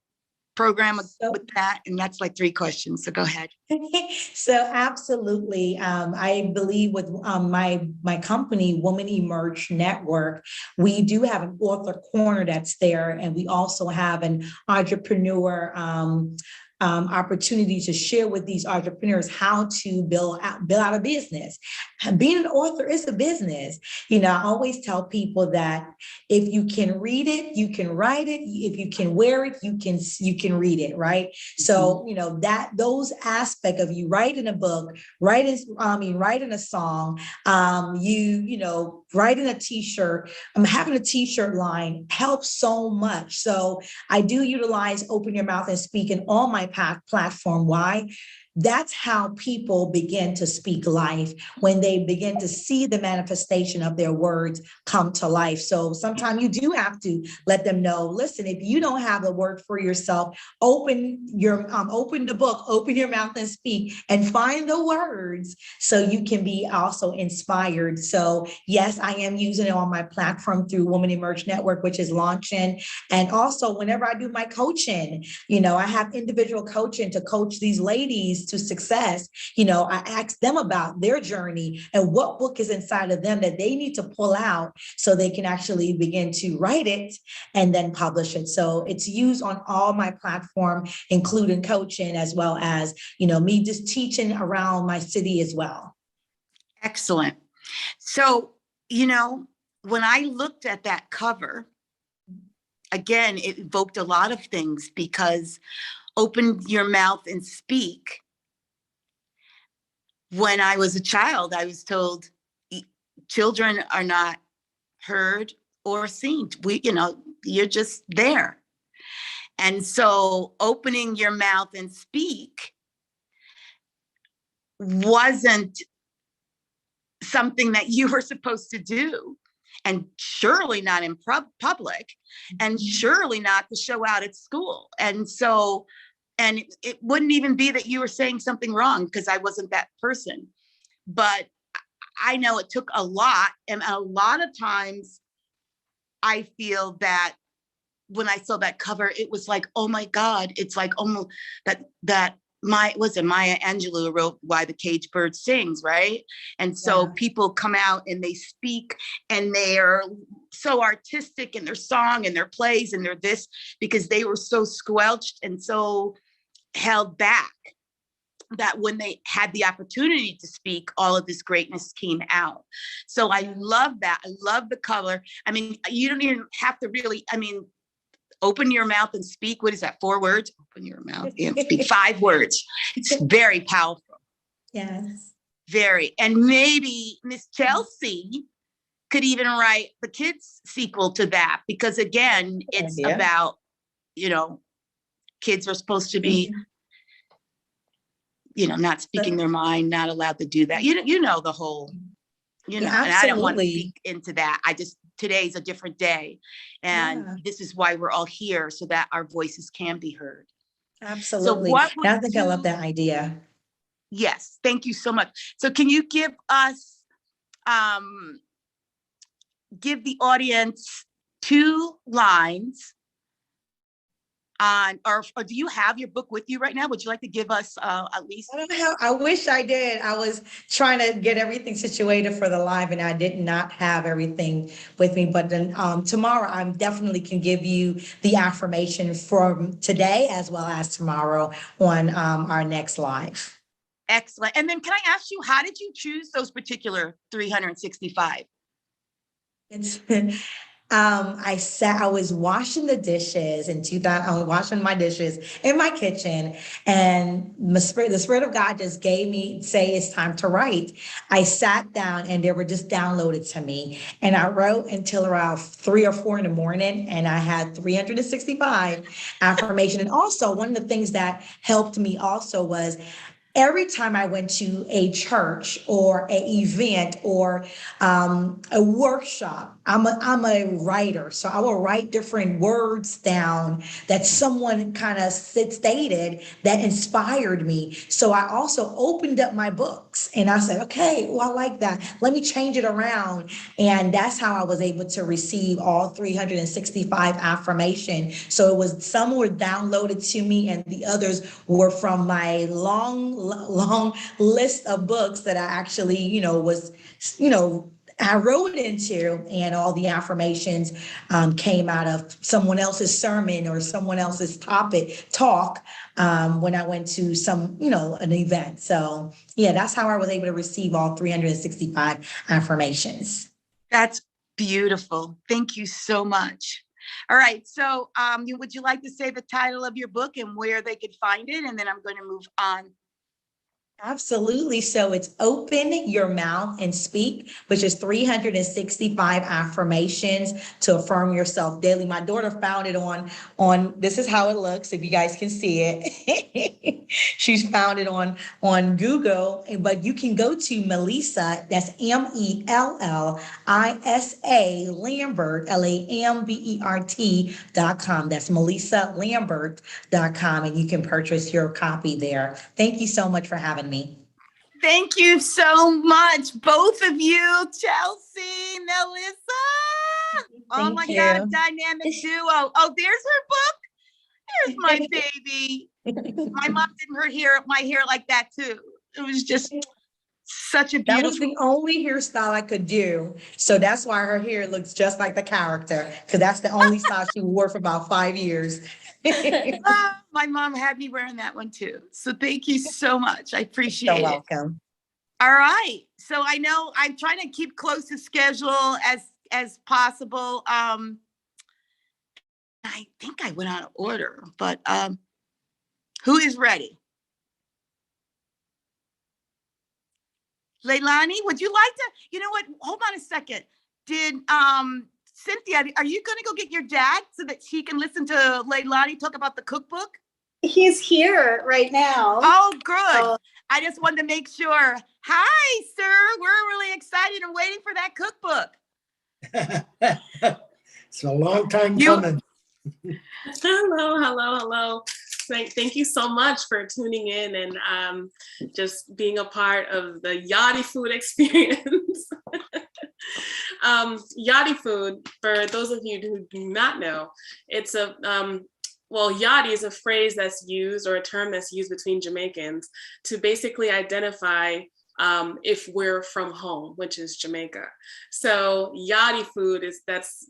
program with that? And that's like 3 questions. So go ahead. So absolutely. I believe with my company, Woman Emerge Network, we do have an author corner that's there. And we also have an entrepreneur opportunity to share with these entrepreneurs how to build out a business. And being an author is a business. You know, I always tell people that if you can read it, you can write it. If you can wear it, you can read it, right? So, you know, those aspects of you writing a book, writing a song, writing a t-shirt, having a t-shirt line helps so much. So I do utilize Open Your Mouth and Speak in all my platform. Why? That's how people begin to speak life, when they begin to see the manifestation of their words come to life. So sometimes you do have to let them know, listen, if you don't have the word for yourself, open the book, open your mouth and speak, and find the words so you can be also inspired. So yes, I am using it on my platform through Woman Emerge Network, which is launching. And also whenever I do my coaching, you know, I have individual coaching to coach these ladies to success. You know, I ask them about their journey and what book is inside of them that they need to pull out so they can actually begin to write it and then publish it. So it's used on all my platform, including coaching, as well as, you know, me just teaching around my city as well. Excellent. So, you know, when I looked at that cover, again, it evoked a lot of things, because open your mouth and speak. When I was a child, I was told children are not heard or seen. You're just there. And so opening your mouth and speak wasn't something that you were supposed to do, and surely not in public, and surely not to show out at school. And so, and it wouldn't even be that you were saying something wrong, because I wasn't that person. But I know it took a lot. And a lot of times I feel that when I saw that cover, it was like, oh my God, it's like almost that Maya Angelou wrote Why the Caged Bird Sings, right? And so people come out and they speak and they are so artistic in their song and their plays and their this, because they were so squelched and so held back. that when they had the opportunity to speak, all of this greatness came out. So I love that. I love the color. I mean, you don't even have to really, I mean, open your mouth and speak. What is that? 4 words? Open your mouth and speak. 5 words. It's very powerful. Yes. Very. And maybe Miss Chelsea could even write the kids sequel to that, because again, it's about, you know, kids are supposed to be, you know, not speaking their mind, not allowed to do that. You know, the whole, you know, and I don't want to speak into that. Today's a different day. And this is why we're all here, so that our voices can be heard. Absolutely. So what I think I love that idea. Yes, thank you so much. So can you give us, give the audience 2 lines on, or do you have your book with you right now? Would you like to give us at least? I wish I did. I was trying to get everything situated for the live, and I did not have everything with me. But then tomorrow, I definitely can give you the affirmation from today as well as tomorrow on our next live. Excellent. And then can I ask you, how did you choose those particular 365? I was washing the dishes in 2000. I was washing my dishes in my kitchen, and the Spirit of God just gave me, say it's time to write. I sat down and they were just downloaded to me, and I wrote until around 3 or 4 in the morning, and I had 365 affirmation. And also one of the things that helped me also was, every time I went to a church or an event or a workshop, I'm a writer. So I will write different words down that someone kind of stated that inspired me. So I also opened up my books and I said, okay, well, I like that. Let me change it around. And that's how I was able to receive all 365 affirmation. So it was, some were downloaded to me and the others were from my long list of books that I actually, I wrote into, and all the affirmations came out of someone else's sermon or someone else's talk when I went to an event. So yeah, that's how I was able to receive all 365 affirmations. That's beautiful. Thank you so much. All right. So would you like to say the title of your book and where they could find it? And then I'm going to move on. Absolutely. So it's Open Your Mouth and Speak, which is 365 affirmations to affirm yourself daily. My daughter found it on this is how it looks, if you guys can see it. She's found it on Google, but you can go to Melissa, that's MELLISA Lambert, LAMBERT.com. That's MelissaLambert.com, and you can purchase your copy there. Thank you so much for having me. Thank you so much, both of you, Chelsea, Melissa. Oh my God, dynamic duo. Oh, there's her book. There's my baby. My mom did my hair like that too. It was just such a beautiful. That was the only hairstyle I could do. So that's why her hair looks just like the character, because that's the only style she wore for about 5 years. My mom had me wearing that one too. So thank you so much. I appreciate it. You're welcome. All right. So I know I'm trying to keep close to schedule as possible. I think I went out of order, but who is ready? Leilani, would you like to, you know what? Hold on a second. Did Cynthia, are you going to go get your dad so that she can listen to Leilani talk about the cookbook? He's here right now. Oh, good. I just wanted to make sure. Hi, sir. We're really excited and waiting for that cookbook. It's a long time coming. Hello. Thank you so much for tuning in and just being a part of the Yachty Food experience. Yachty Food, for those of you who do not know, it's a yachty is a phrase that's used, or a term that's used between Jamaicans to basically identify if we're from home, which is Jamaica. So yachty food that's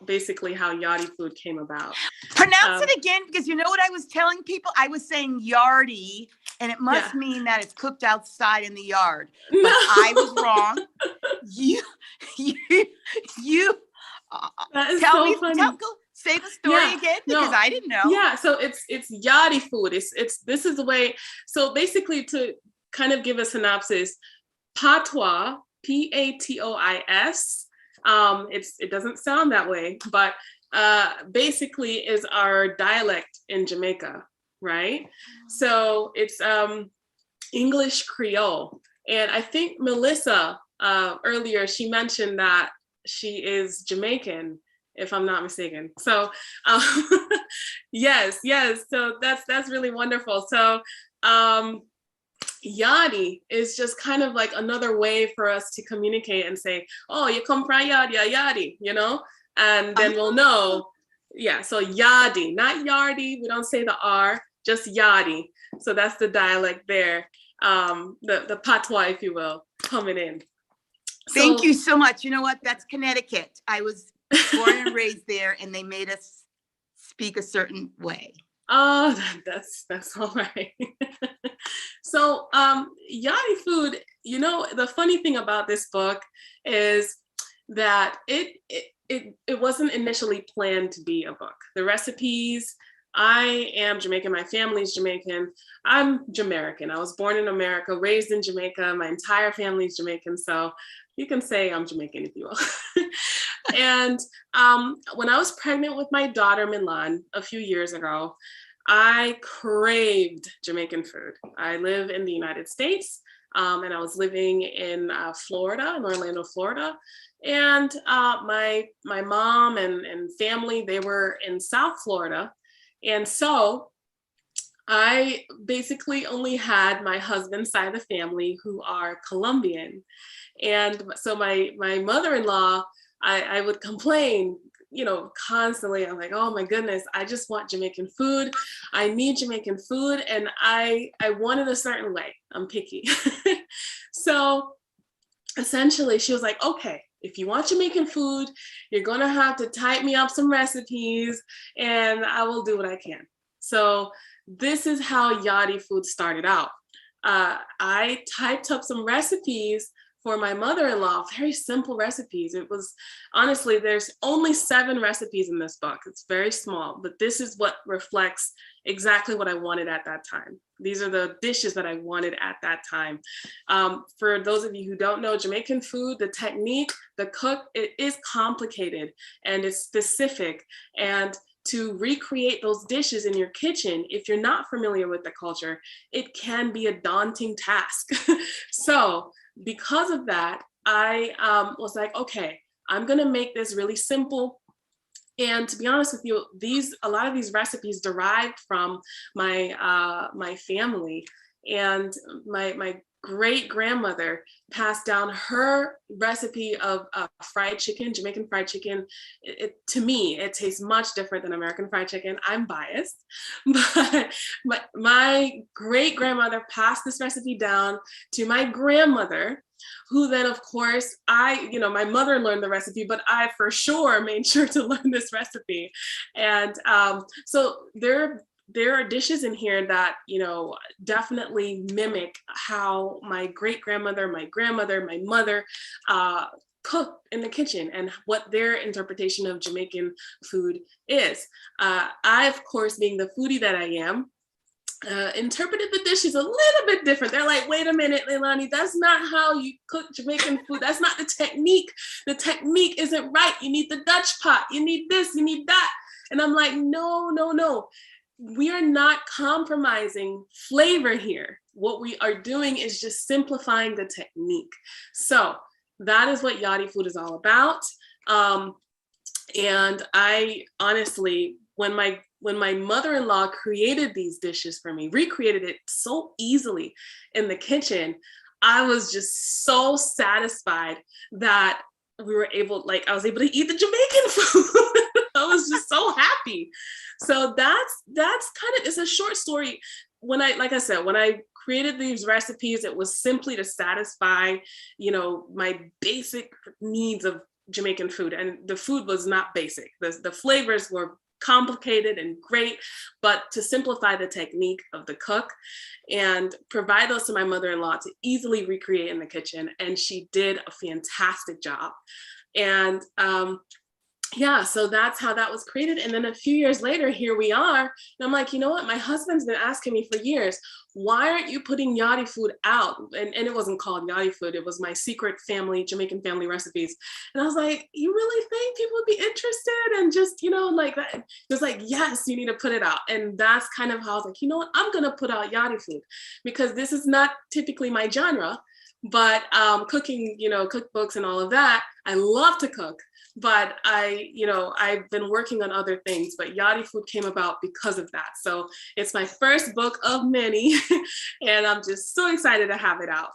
basically how yachty food came about. Pronounce it again, because you know what I was telling people? I was saying yardy, and it must mean that it's cooked outside in the yard. But No. I was wrong. You that is tell so me, funny. say the story again, because I didn't know. Yeah, so it's yachty food. This is the way. So basically, to kind of give a synopsis, patois, Patois. It doesn't sound that way, but basically is our dialect in Jamaica, right? So it's English Creole. And I think Melissa earlier, she mentioned that she is Jamaican, if I'm not mistaken. So yes. So that's really wonderful. So yachty is just kind of like another way for us to communicate and say, oh, you come from yachty, you know? And then we'll know. Yeah, so yachty, not yardy. We don't say the R, just yachty. So that's the dialect there. The patois, if you will, coming in. Thank you so much. You know what? That's Connecticut. I was born and raised there, and they made us speak a certain way. Oh, that's all right. So yachty food, you know, the funny thing about this book is that it wasn't initially planned to be a book. The recipes, I am Jamaican, my family's Jamaican. I'm Jamaican. I was born in America, raised in Jamaica. My entire family's Jamaican. So you can say I'm Jamaican if you will. And when I was pregnant with my daughter, Milan, a few years ago, I craved Jamaican food. I live in the United States, and I was living in Florida, in Orlando, Florida. And my mom and family, they were in South Florida. And so I basically only had my husband's side of the family who are Colombian. And so my mother-in-law, I would complain, you know, constantly. I'm like, oh my goodness, I just want Jamaican food. I need Jamaican food. And I want it a certain way. I'm picky. So essentially she was like, okay, if you want Jamaican food, you're going to have to type me up some recipes and I will do what I can. So this is how yachty food started out. I typed up some recipes for my mother-in-law, very simple recipes. It was, honestly, there's only 7 recipes in this book. It's very small, but this is what reflects exactly what I wanted at that time. These are the dishes that I wanted at that time. For those of you who don't know Jamaican food, the technique, the cook, it is complicated and it's specific. And to recreate those dishes in your kitchen, if you're not familiar with the culture, it can be a daunting task. So because of that, I was like, okay, I'm gonna make this really simple. And to be honest with you, a lot of these recipes derived from my family, and my great grandmother passed down her recipe of fried chicken, Jamaican fried chicken. To me, it tastes much different than American fried chicken. I'm biased, but my great grandmother passed this recipe down to my grandmother, who then, of course, my mother learned the recipe, but I for sure made sure to learn this recipe. And so there are dishes in here that, you know, definitely mimic how my great grandmother, my grandmother, my mother cooked in the kitchen and what their interpretation of Jamaican food is. I, of course, being the foodie that I am, interpreted the dishes a little bit different. They're like, wait a minute, Leilani, that's not how you cook Jamaican food. That's not the technique. The technique isn't right. You need the Dutch pot. You need this, you need that. And I'm like, no. We are not compromising flavor here. What we are doing is just simplifying the technique. So that is what yachty food is all about. And I honestly, when my mother-in-law created these dishes for me, recreated it so easily in the kitchen, I was just so satisfied that I was able to eat the Jamaican food. I was just so happy. So that's kind of, it's a short story. like I said, when I created these recipes, it was simply to satisfy, my basic needs of Jamaican food. And the food was not basic. The flavors were complicated and great, but to simplify the technique of the cook and provide those to my mother-in-law to easily recreate in the kitchen. And she did a fantastic job. And yeah, so that's how that was created. And then a few years later, here we are. And I'm like, you know what? My husband's been asking me for years, why aren't you putting Yachty food out? And it wasn't called Yachty food. It was my secret Jamaican family recipes. And I was like, you really think people would be interested? And just, like that. Just like, yes, you need to put it out. And that's kind of how I was like, you know what? I'm going to put out Yachty food because this is not typically my genre, but cooking, cookbooks and all of that. I love to cook. But I've been working on other things, but Yachty Food came about because of that. So it's my first book of many, and I'm just so excited to have it out.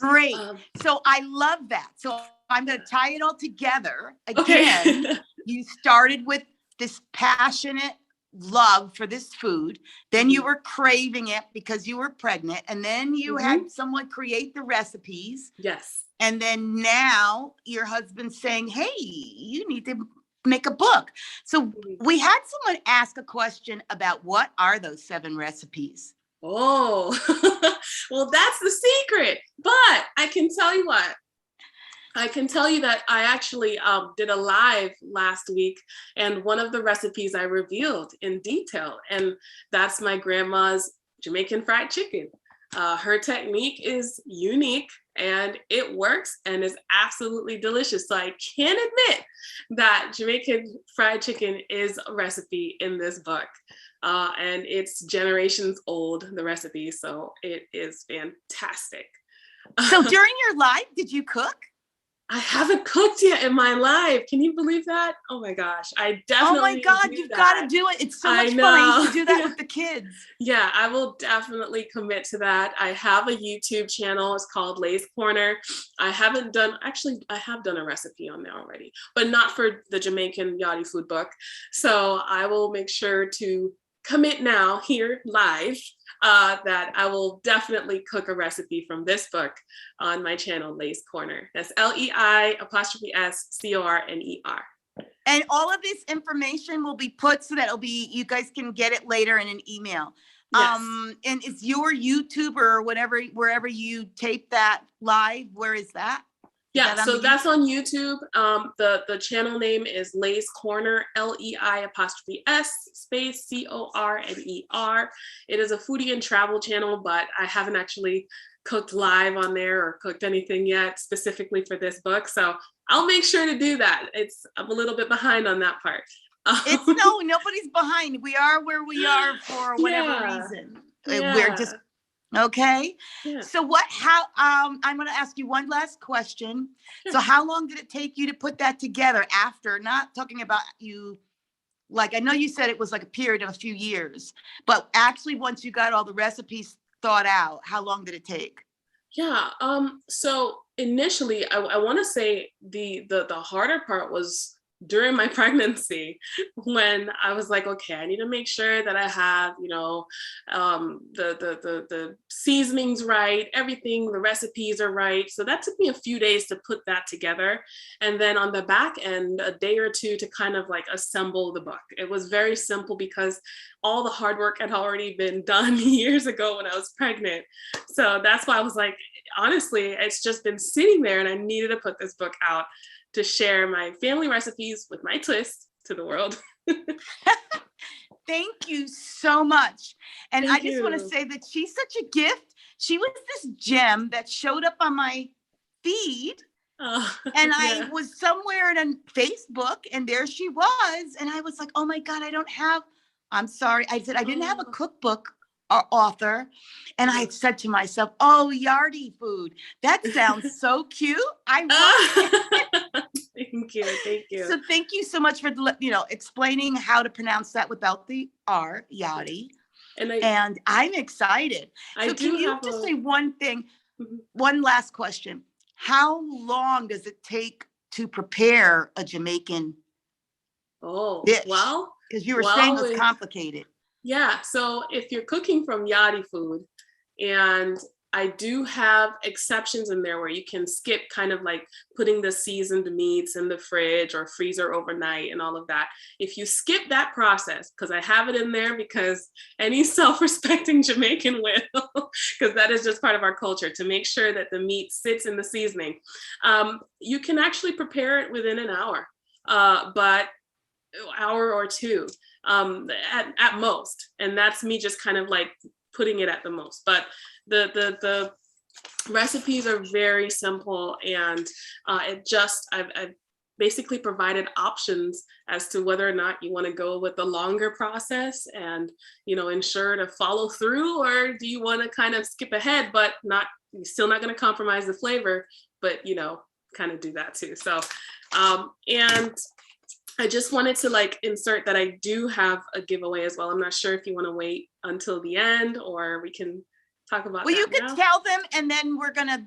Great. So I love that. So I'm going to tie it all together. Again, Okay. You started with this passionate love for this food. Then you were craving it because you were pregnant. And then you had someone create the recipes. Yes. And then now your husband's saying, hey, you need to make a book. So we had someone ask a question about what are those 7 recipes? Oh, well, that's the secret. But I can tell you what. I can tell you that I actually did a live last week, and one of the recipes I revealed in detail, and that's my grandma's Jamaican fried chicken. Her technique is unique and it works and is absolutely delicious. So I can admit that Jamaican fried chicken is a recipe in this book. And it's generations old, the recipe. So it is fantastic. So during your live, did you cook? I haven't cooked yet in my life. Can you believe that? Oh my gosh. I definitely. Oh my God, you've got to do it. It's so much fun. I used to do that with the kids. Yeah, I will definitely commit to that. I have a YouTube channel. It's called Lay's Corner. I have done a recipe on there already, but not for the Jamaican Yachty food book. So I will make sure to commit now here live that I will definitely cook a recipe from this book on my channel, Lay's Corner. That's LEI''SCORNER. And all of this information will be put so that you guys can get it later in an email. Yes. And it's your YouTube or whatever, wherever you tape that live. Where is that? Yeah, so that's on YouTube. The channel name is Lay's Corner, LEI''S CORNER. It is a foodie and travel channel, but I haven't actually cooked live on there or cooked anything yet specifically for this book. So I'll make sure to do that. I'm a little bit behind on that part. Nobody's behind. We are where we are for whatever reason. Yeah. We're just okay. Yeah. So I'm going to ask you one last question. Sure. So how long did it take you to put that together after, not talking about you, like, I know you said it was like a period of a few years, but actually once you got all the recipes thought out, how long did it take? Yeah. So initially I want to say the harder part was during my pregnancy, when I was like, okay, I need to make sure that I have, the seasonings right, everything, the recipes are right. So that took me a few days to put that together. And then on the back end, a day or two to kind of like assemble the book. It was very simple because all the hard work had already been done years ago when I was pregnant. So that's why I was like, honestly, it's just been sitting there and I needed to put this book out to share my family recipes with my twist to the world. Thank you so much. And Thank I just you. want to say that she's such a gift. She was this gem that showed up on my feed. And I was somewhere in Facebook and there she was. And I was like, oh my God, I'm sorry. I said, I didn't have a cookbook or author. And I said to myself, oh, Yachty food. That sounds so cute. I want it. Thank you. So thank you so much for explaining how to pronounce that without the R, Yachty. And I'm excited. So can you just say one thing, one last question? How long does it take to prepare a Jamaican dish? Well, because you were saying it was complicated. Yeah, so if you're cooking from Yachty food, and I do have exceptions in there where you can skip kind of like putting the seasoned meats in the fridge or freezer overnight and all of that. If you skip that process, because I have it in there because any self-respecting Jamaican will, because that is just part of our culture, to make sure that the meat sits in the seasoning. You can actually prepare it within an hour, but hour or two at most. And that's me just kind of like putting it at the most. But the recipes are very simple, and I've basically provided options as to whether or not you want to go with the longer process and, you know, ensure to follow through, or do you want to kind of skip ahead, but you're still not going to compromise the flavor, but, you know, kind of do that too. So, and I just wanted to like insert that I do have a giveaway as well. I'm not sure if you want to wait until the end, or we can talk about Well, that you could now. tell them, and then we're gonna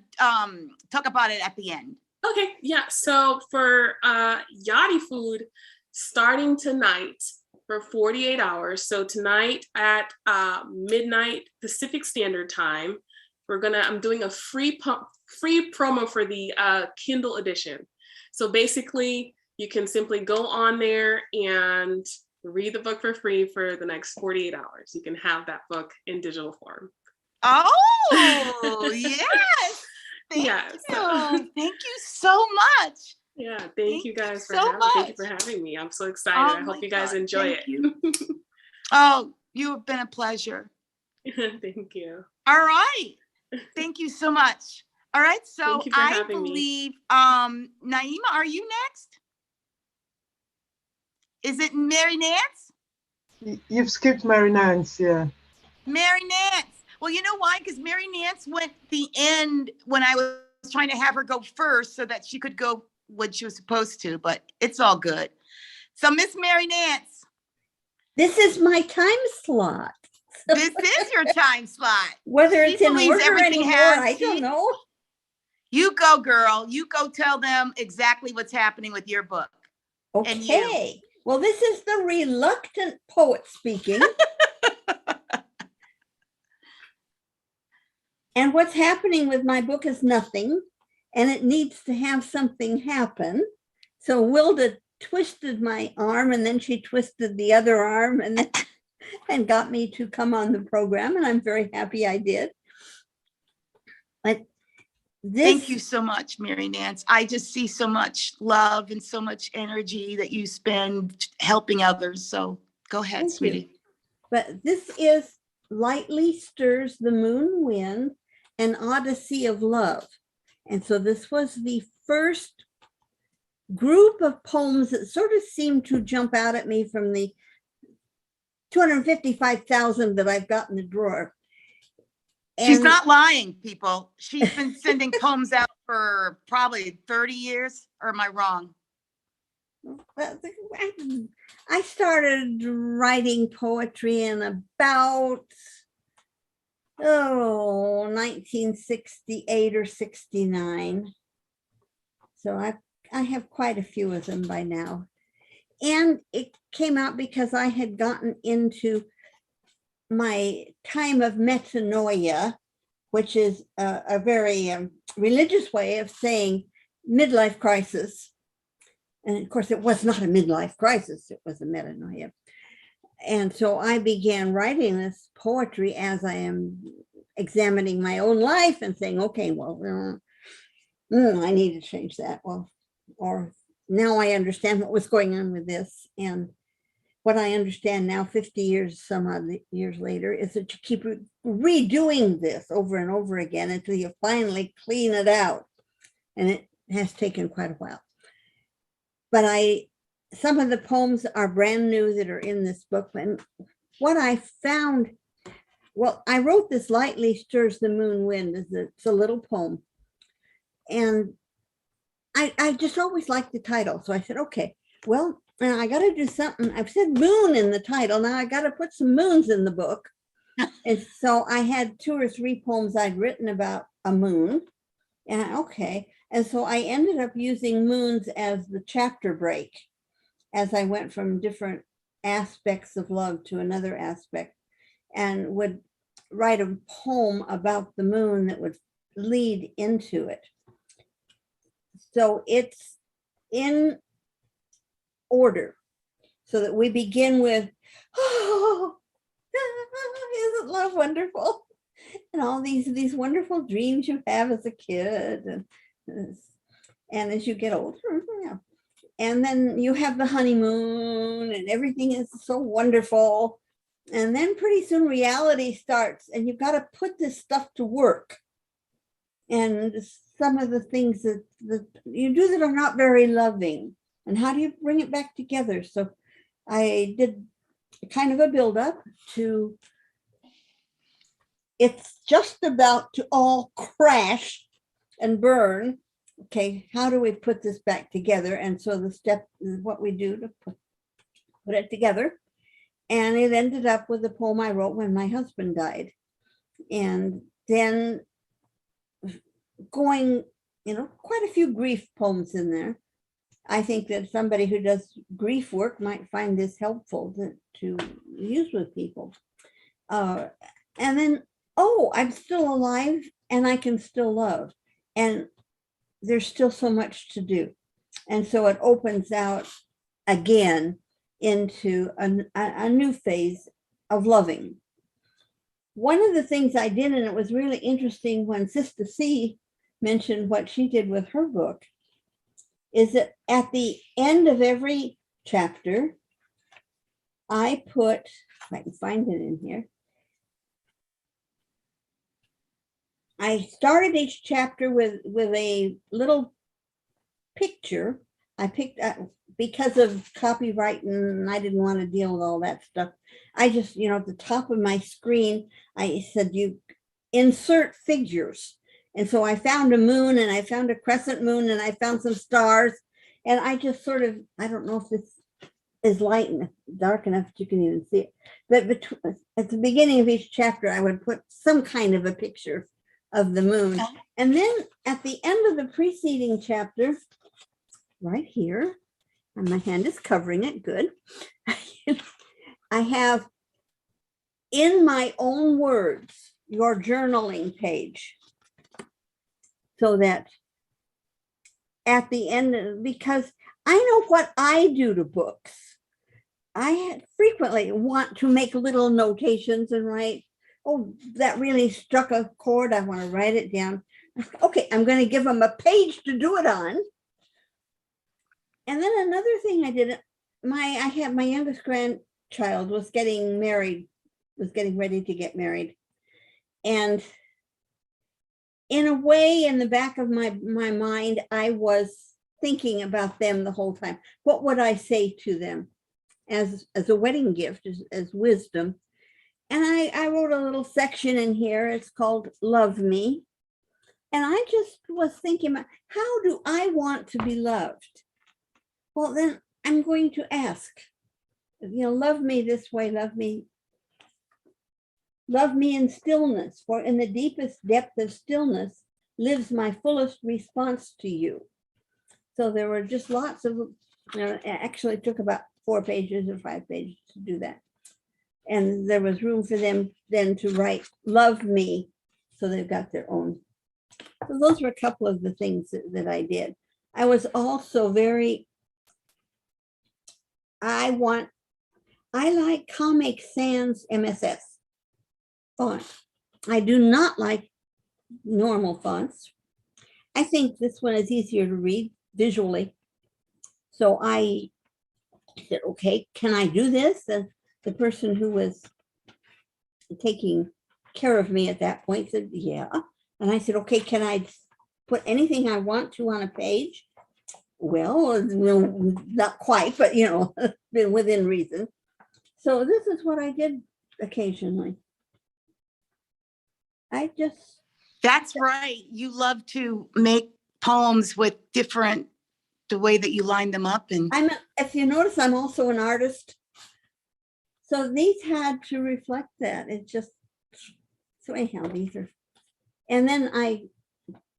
talk about it at the end. Okay, yeah. So for Yachty food, starting tonight for 48 hours. So tonight at midnight Pacific Standard Time, I'm doing a free promo for the Kindle edition. So basically, you can simply go on there and read the book for free for the next 48 hours. You can have that book in digital form. Oh, yes. Thank you. Thank you so much. Yeah, thank you guys for having me. I'm so excited. Oh I hope you my guys God, enjoy thank it. you. Oh, you have been a pleasure. Thank you. All right. Thank you so much. All right. So Thank you for I having me. believe, Naima, are you next? Is it Mary Nance? You've skipped Mary Nance, yeah. Mary Nance. Well, you know why? Because Mary Nance went the end when I was trying to have her go first so that she could go when she was supposed to, but it's all good. So Miss Mary Nance. This is my time slot. This is your time slot. Whether She it's in believes order everything anymore, I don't know. You go, girl. You go tell them exactly what's happening with your book. Okay. Well, this is the reluctant poet speaking. And what's happening with my book is nothing, and it needs to have something happen. So Wilda twisted my arm, and then she twisted the other arm, and got me to come on the program, and I'm very happy I did. But thank you so much, Mary Nance. I just see so much love and so much energy that you spend helping others. So go ahead, sweetie. But this is Lightly Stirs the Moon Wind, an Odyssey of Love. And so this was the first group of poems that sort of seemed to jump out at me from the 255,000 that I've got in the drawer. She's not lying, people. She's been sending poems out for probably 30 years, or am I wrong? I started writing poetry in about 1968 or 69. So I have quite a few of them by now. And it came out because I had gotten into my time of metanoia, which is a very religious way of saying midlife crisis. And of course, it was not a midlife crisis, it was a metanoia. And so I began writing this poetry as I am examining my own life and saying, okay, well, I need to change that. Well, or now I understand what was going on with this. And what I understand now, 50 years, some odd years later, is that you keep redoing this over and over again until you finally clean it out. And it has taken quite a while. But some of the poems are brand new that are in this book. And what I found, well, I wrote this Lightly Stirs the Moon Wind. It's a little poem. And I just always liked the title. So I said, okay, well, I got to do something. I've said moon in the title. Now I got to put some moons in the book. And so I had 2 or 3 poems I'd written about a moon. And okay. And so I ended up using moons as the chapter break as I went from different aspects of love to another aspect. and would write a poem about the moon that would lead into it. So it's in order, so that we begin with, oh, isn't love wonderful? And all these wonderful dreams you have as a kid, and as you get older, yeah. And then you have the honeymoon and everything is so wonderful. And then pretty soon reality starts and you've got to put this stuff to work. And some of the things that you do that are not very loving, and how do you bring it back together? So I did kind of a build-up to, it's just about to all crash and burn. Okay, how do we put this back together? And so the step is what we do to put it together. And it ended up with a poem I wrote when my husband died. And then going, quite a few grief poems in there. I think that somebody who does grief work might find this helpful to use with people. And then, oh, I'm still alive and I can still love. And there's still so much to do. And so it opens out again into a new phase of loving. One of the things I did, and it was really interesting when Sister C mentioned what she did with her book, is that at the end of every chapter, I put, if I can find it in here, I started each chapter with a little picture. I picked up, because of copyright and I didn't want to deal with all that stuff. I just, at the top of my screen, I said, you insert figures. And so I found a moon and I found a crescent moon and I found some stars. And I just sort of, I don't know if this is light enough, dark enough that you can even see it. But at the beginning of each chapter, I would put some kind of a picture of the moon. And then at the end of the preceding chapter, right here, and my hand is covering it, good. I have, in my own words, your journaling page. So that at the end, because I know what I do to books. I frequently want to make little notations and write, oh, that really struck a chord. I want to write it down. Okay, I'm going to give them a page to do it on. And then another thing I did, I had my youngest grandchild was getting married, was getting ready to get married. And in a way, in the back of my mind, I was thinking about them the whole time. What would I say to them as a wedding gift, as wisdom? And I wrote a little section in here. It's called Love Me. And I just was thinking about, how do I want to be loved? Well, then I'm going to ask, love me this way, love me in stillness, for in the deepest depth of stillness lives my fullest response to you. So there were just lots of, it actually took about 4 pages or 5 pages to do that. And there was room for them then to write, love me. So they've got their own. So those were a couple of the things that I did. I was also I like Comic Sans MSS font. I do not like normal fonts. I think this one is easier to read visually. So I said, okay, can I do this? And the person who was taking care of me at that point said, yeah. And I said, okay, can I put anything I want to on a page? Well, not quite, but within reason. So this is what I did occasionally. That's right. You love to make poems with the way that you line them up. And if you notice, I'm also an artist. So these had to reflect that. So anyhow, these are, and then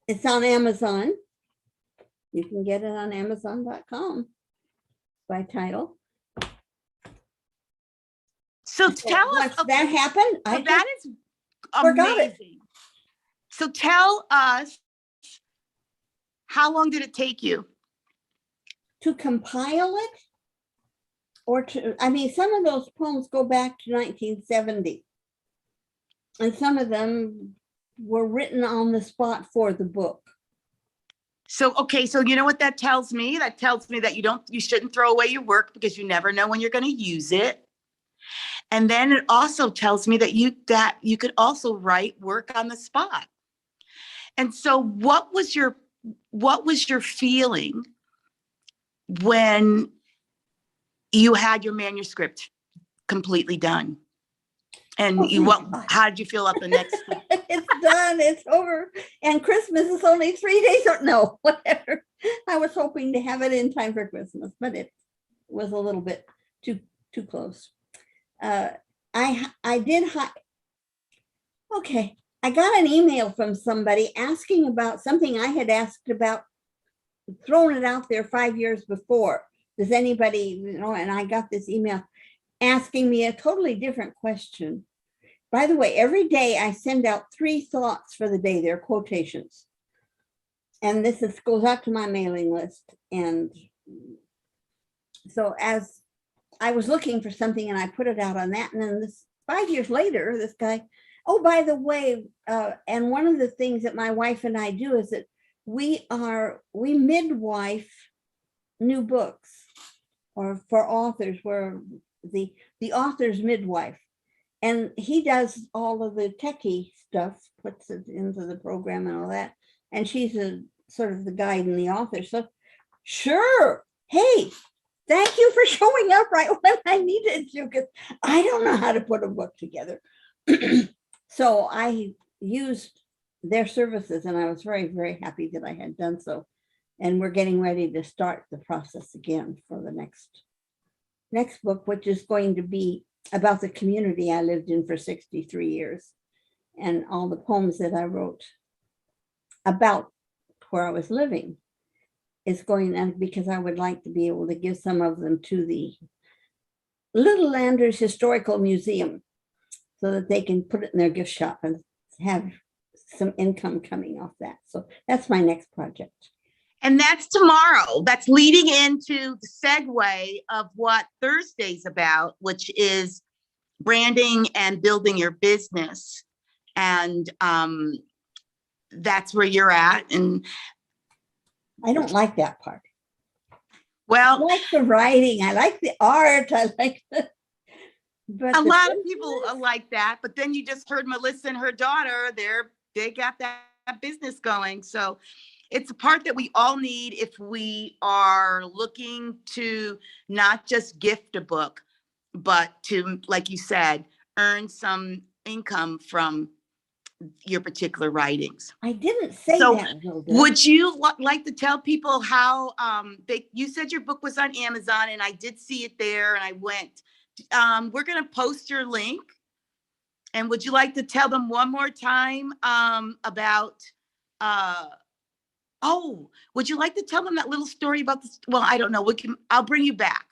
it's on Amazon. You can get it on Amazon.com by title. So tell us, once that happened, I that is forgot it. amazing. So tell us, how long did it take you to compile it? Or to, I mean, some of those poems go back to 1970. And some of them were written on the spot for the book. So, okay, so you know what that tells me? That tells me that you shouldn't throw away your work because you never know when you're going to use it. And then it also tells me that you could also write work on the spot. And so what was your feeling when you had your manuscript completely done? And how did you feel up the next week? It's done, it's over. And Christmas is only 3 days or no, whatever. I was hoping to have it in time for Christmas, but it was a little bit too close. Okay, I got an email from somebody asking about something I had asked about, thrown it out there 5 years before. Does anybody, and I got this email asking me a totally different question. By the way, every day I send out 3 thoughts for the day. They're quotations. And this goes out to my mailing list. And so as I was looking for something and I put it out on that, and then 5 years later, this guy, oh, by the way, and one of the things that my wife and I do is that we midwife new books, or for authors, where the author's midwife. And he does all of the techie stuff, puts it into the program and all that. And she's sort of the guide and the author. So sure, hey, thank you for showing up right when I needed you, because I don't know how to put a book together. So I used their services, and I was very, very happy that I had done so. And we're getting ready to start the process again for the next book, which is going to be about the community I lived in for 63 years, and all the poems that I wrote about where I was living is going on, because I would like to be able to give some of them to the Little Landers Historical Museum so that they can put it in their gift shop and have some income coming off that. So that's my next project. And that's tomorrow. That's leading into the segue of what Thursday's about, which is branding and building your business. And that's where you're at. And I don't like that part. Well, I like the writing. I like the art. I like but a lot of people like that. But then you just heard Melissa and her daughter, they got that business going. So it's a part that we all need if we are looking to not just gift a book, but to, like you said, earn some income from your particular writings. I didn't say So that. would you like to tell people how you said your book was on Amazon, and I did see it there, and I went. We're going to post your link. And would you like to tell them one more time about would you like to tell them that little story about this? Well, I don't know. I'll bring you back.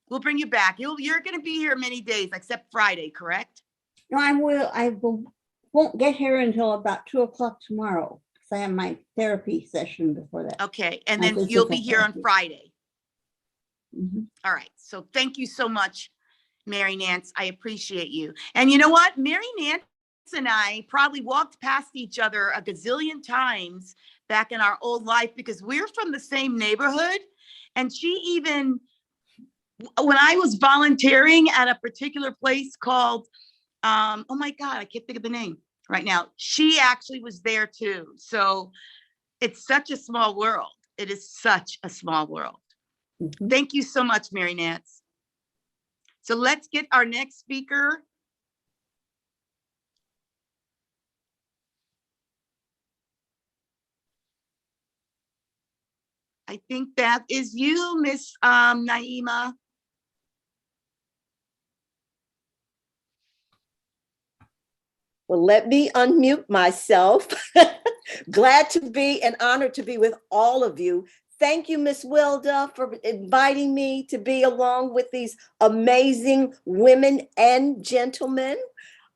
We'll bring you back. You're going to be here many days, except Friday, correct? No, I won't get here until about 2:00 tomorrow, because I have my therapy session before that. Okay. And then you'll be here on Friday. Mm-hmm. All right. So thank you so much, Mary Nance. I appreciate you. And you know what? Mary Nance and I probably walked past each other a gazillion times back in our old life, because we're from the same neighborhood. And she even, when I was volunteering at a particular place called, oh my God, I can't think of the name right now. She actually was there too. So it's such a small world. It is such a small world. Mm-hmm. Thank you so much, Mary Nance. So let's get our next speaker. I think that is you, Miss Naima. Well, let me unmute myself. Glad to be and honored to be with all of you. Thank you, Miss Wilda, for inviting me to be along with these amazing women and gentlemen.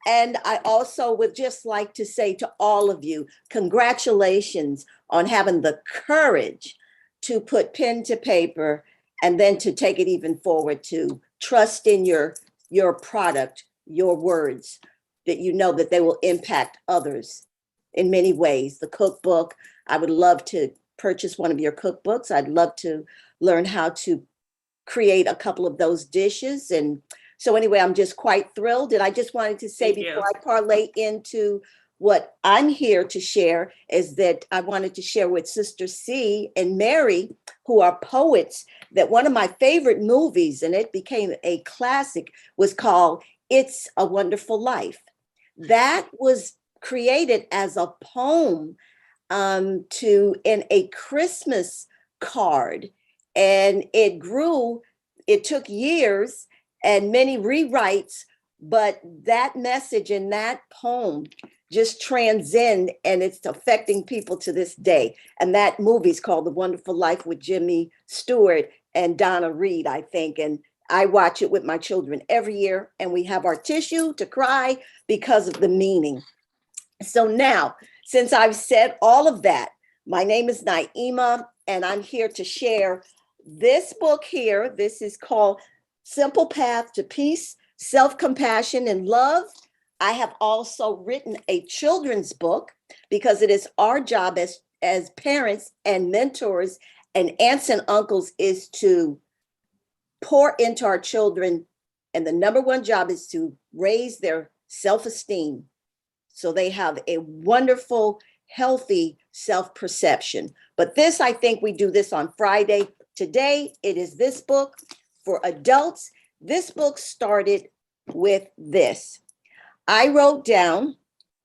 And I also would just like to say to all of you, congratulations on having the courage to put pen to paper and then to take it even forward, to trust in your product, your words, that you know that they will impact others in many ways. The cookbook, I would love to purchase one of your cookbooks. I'd love to learn how to create a couple of those dishes. And so anyway, I'm just quite thrilled. And I just wanted to say before I parlay into what I'm here to share is that I wanted to share with Sister C and Mary, who are poets, that one of my favorite movies, and it became a classic, was called It's a Wonderful Life. That was created as a poem in a Christmas card. And it grew, it took years and many rewrites, but that message in that poem just transcend, and it's affecting people to this day. And that movie's called The Wonderful Life with Jimmy Stewart and Donna Reed, I think. And I watch it with my children every year, and we have our tissue to cry because of the meaning. So now, since I've said all of that, my name is Naima, and I'm here to share this book here. This is called Simple Path to Peace, Self-Compassion, and Love. I have also written a children's book because it is our job as parents and mentors and aunts and uncles is to pour into our children. And the number one job is to raise their self-esteem so they have a wonderful, healthy self-perception. But this, I think we do this on Friday. Today, it is this book for adults. This book started with this. I wrote down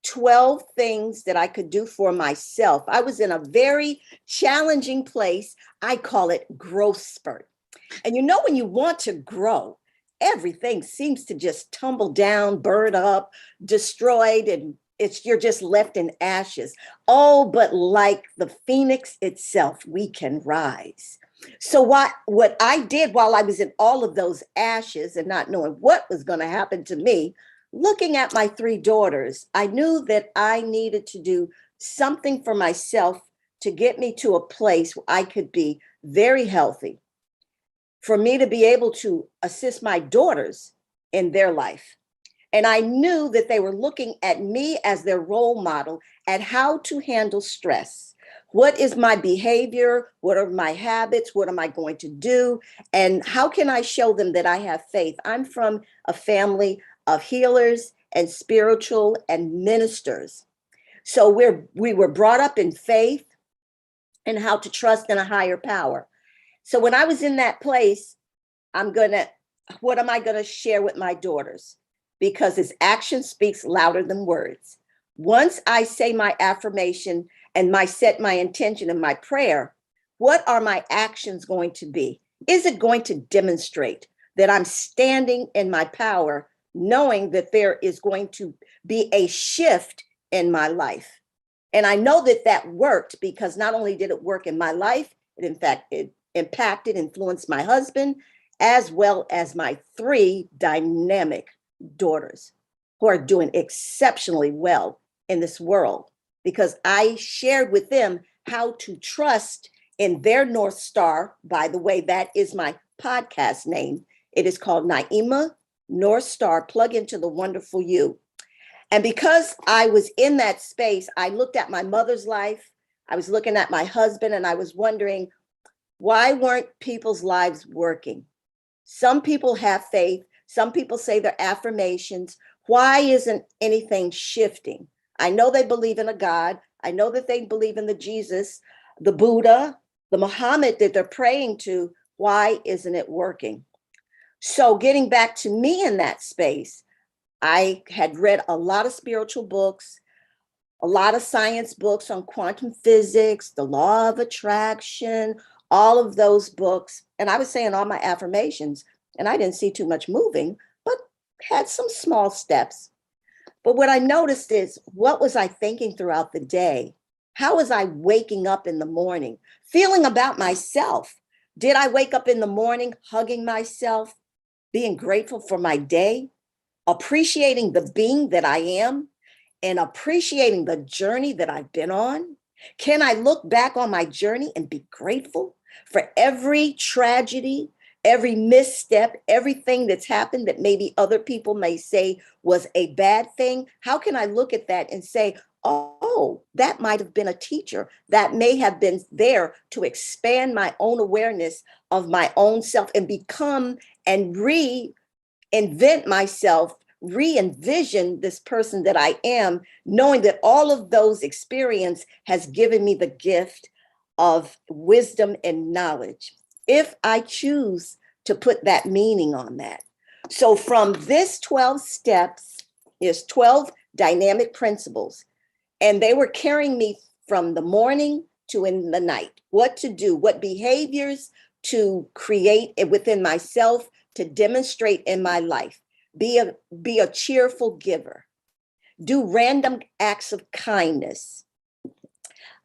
12 things that I could do for myself. I was in a very challenging place. I call it growth spurt. And you know, when you want to grow, everything seems to just tumble down, burn up, destroyed, and you're just left in ashes. Oh, but like the phoenix itself, we can rise. So what I did while I was in all of those ashes and not knowing what was going to happen to me, looking at my 3 daughters, I knew that I needed to do something for myself to get me to a place where I could be very healthy, for me to be able to assist my daughters in their life. And I knew that they were looking at me as their role model at how to handle stress. What is my behavior? What are my habits? What am I going to do? And how can I show them that I have faith? I'm from a family of healers and spiritual and ministers. So we were brought up in faith and how to trust in a higher power. So when I was in that place, what am I going to share with my daughters? Because his action speaks louder than words. Once I say my affirmation and set my intention and my prayer, what are my actions going to be? Is it going to demonstrate that I'm standing in my power, knowing that there is going to be a shift in my life? And I know that that worked, because not only did it work in my life, it impacted, influenced my husband, as well as my 3 dynamic daughters who are doing exceptionally well in this world, because I shared with them how to trust in their North Star. By the way, that is my podcast name. It is called Naima North Star, Plug into the Wonderful You. And because I was in that space, I looked at my mother's life, I was looking at my husband, and I was wondering, why weren't people's lives working? Some people have faith. Some people say their affirmations. Why isn't anything shifting? I know they believe in a God. I know that they believe in the Jesus, the Buddha, the Muhammad that they're praying to. Why isn't it working? So getting back to me in that space, I had read a lot of spiritual books, a lot of science books on quantum physics, the law of attraction, all of those books. And I was saying all my affirmations, and I didn't see too much moving, but had some small steps. But what I noticed is, what was I thinking throughout the day? How was I waking up in the morning, feeling about myself? Did I wake up in the morning hugging myself, being grateful for my day, appreciating the being that I am, and appreciating the journey that I've been on? Can I look back on my journey and be grateful for every tragedy, every misstep, everything that's happened that maybe other people may say was a bad thing? How can I look at that and say, oh, that might have been a teacher that may have been there to expand my own awareness of my own self and become and reinvent myself, re-envision this person that I am, knowing that all of those experience has given me the gift of wisdom and knowledge, if I choose to put that meaning on that. So from this 12 steps, there's 12 dynamic principles, and they were carrying me from the morning to in the night, what to do, what behaviors to create within myself, to demonstrate in my life. Be a cheerful giver. Do random acts of kindness.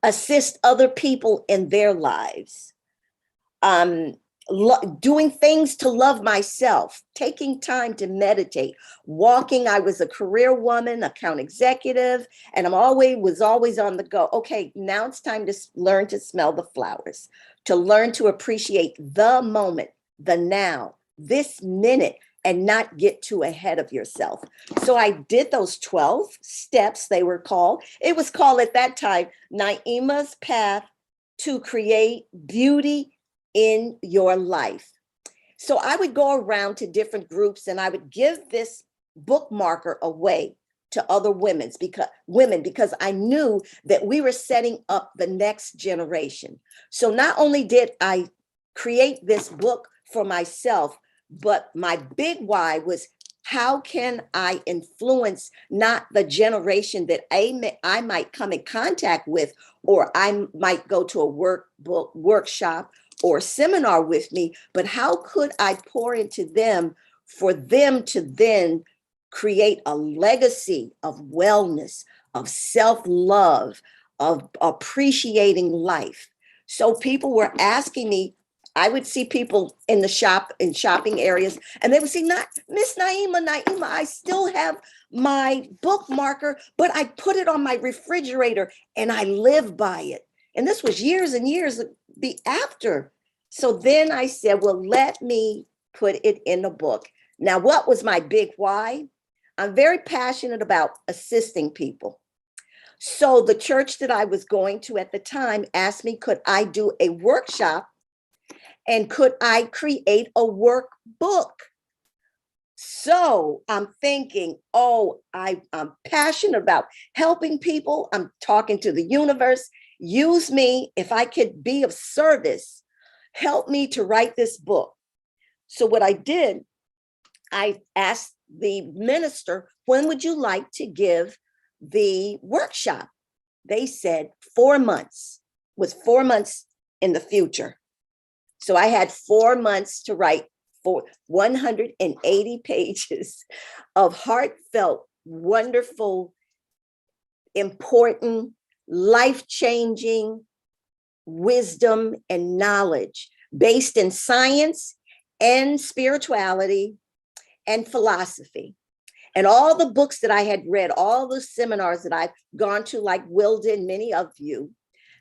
Assist other people in their lives. Doing things to love myself, taking time to meditate, walking. I was a career woman, account executive, and was always on the go. Okay, now it's time to learn to smell the flowers, to learn to appreciate the moment, the now, this minute, and not get too ahead of yourself. So I did those 12 steps, they were called. It was called at that time, Naima's Path to Create Beauty in Your Life. So I would go around to different groups and I would give this bookmarker away to other women because I knew that we were setting up the next generation. So not only did I create this book for myself, but my big why was, how can I influence not the generation that I might come in contact with, or I might go to a workshop or seminar with me, but how could I pour into them for them to then create a legacy of wellness, of self-love, of appreciating life? So people were asking me, I would see people in shopping areas, and they would say, "Not Miss Naima, I still have my bookmarker, but I put it on my refrigerator and I live by it." And this was years and years after. So then I said, well, let me put it in a book. Now, what was my big why? I'm very passionate about assisting people. So the church that I was going to at the time asked me, could I do a workshop and could I create a workbook? So I'm thinking, oh, I'm passionate about helping people. I'm talking to the universe. Use me. If I could be of service, help me to write this book. So what I did, I asked the minister, when would you like to give the workshop? They said 4 months, was 4 months in the future. So I had 4 months to write for 180 pages of heartfelt, wonderful, important, life-changing wisdom and knowledge based in science and spirituality and philosophy. And all the books that I had read, all the seminars that I've gone to, like Wilda and many of you,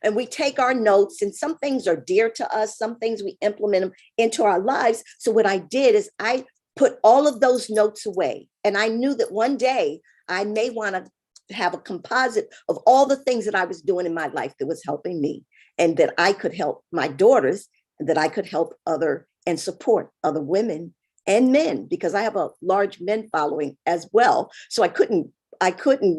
and we take our notes, and some things are dear to us, some things we implement them into our lives. So what I did is I put all of those notes away. And I knew that one day I may want to have a composite of all the things that I was doing in my life that was helping me, and that I could help my daughters, and that I could help other and support other women and men, because I have a large men following as well. So I couldn't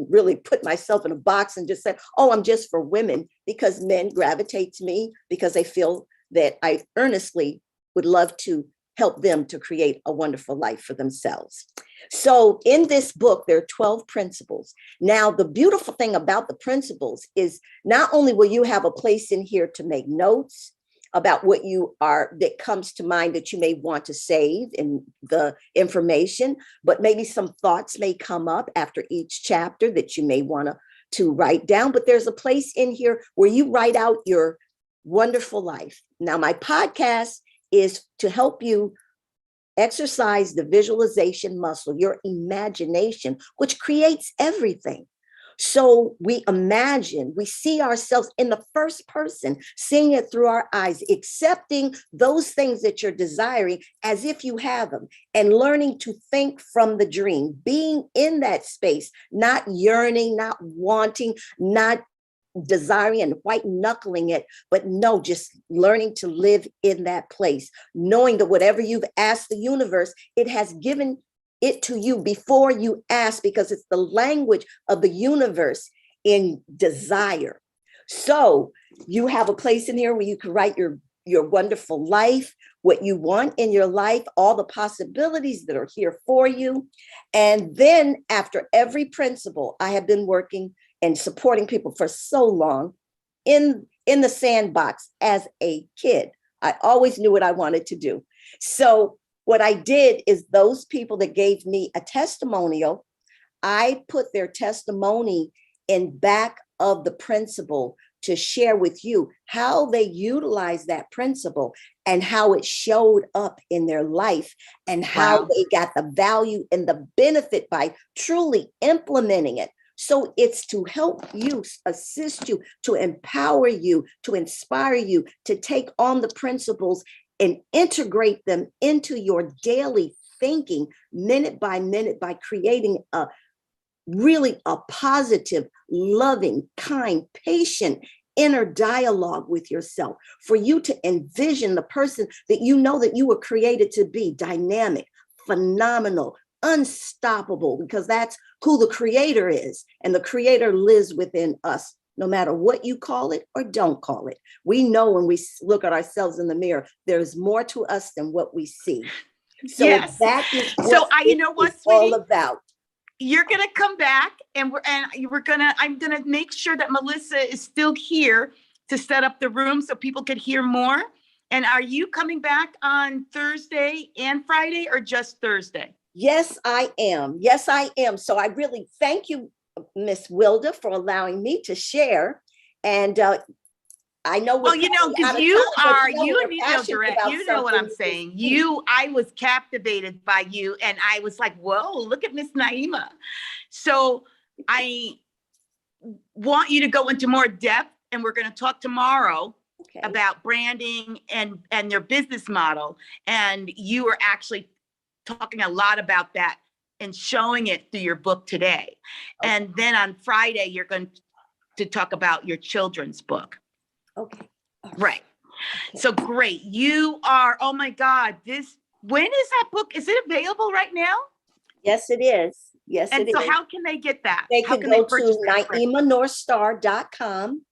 really put myself in a box and just say, oh, I'm just for women, because men gravitate to me because they feel that I earnestly would love to help them to create a wonderful life for themselves. So in this book, there are 12 principles. Now, the beautiful thing about the principles is not only will you have a place in here to make notes about what that comes to mind that you may want to save in the information, but maybe some thoughts may come up after each chapter that you may want to to write down, but there's a place in here where you write out your wonderful life. Now, my podcast is to help you exercise the visualization muscle, your imagination, which creates everything. So we imagine, we see ourselves in the first person, seeing it through our eyes, accepting those things that you're desiring as if you have them, and learning to think from the dream, being in that space, not yearning, not wanting, not desiring and white knuckling it, but no, just learning to live in that place, knowing that whatever you've asked the universe, it has given it to you before you ask, because it's the language of the universe in desire. So you have a place in here where you can write your wonderful life, what you want in your life, all the possibilities that are here for you. And then after every principle, I have been working and supporting people for so long in the sandbox as a kid. I always knew what I wanted to do. So what I did is those people that gave me a testimonial, I put their testimony in back of the principle to share with you how they utilize that principle and how it showed up in their life and how they got the value and the benefit by truly implementing it. So it's to help you, assist you, to empower you, to inspire you, to take on the principles and integrate them into your daily thinking, minute by minute, by creating a positive, loving, kind, patient inner dialogue with yourself, for you to envision the person that you know that you were created to be: dynamic, phenomenal, unstoppable, because that's who the creator is. And the creator lives within us, no matter what you call it or don't call it. We know when we look at ourselves in the mirror, there's more to us than what we see. So yes. that is what you know what, it's sweetie? all about. You're gonna come back, and I'm gonna make sure that Melissa is still here to set up the room so people could hear more. And are you coming back on Thursday and Friday, or just Thursday? Yes, I am. Yes, I am. So I really thank you, Miss Wilda, for allowing me to share. And I know, well, you know, because you know what I'm saying. I was captivated by you, and I was like, whoa, look at Miss Naima. So I want you to go into more depth, and we're going to talk tomorrow about branding and their business model. And you were actually talking a lot about that and showing it through your book today. Okay. And then on Friday, you're going to talk about your children's book. Okay. Right. Okay. So great. You are, oh my God, when is that book? Is it available right now? Yes, it is. Yes, and it is. And so how can they get that? They how can go to NaimaNorthstar.com.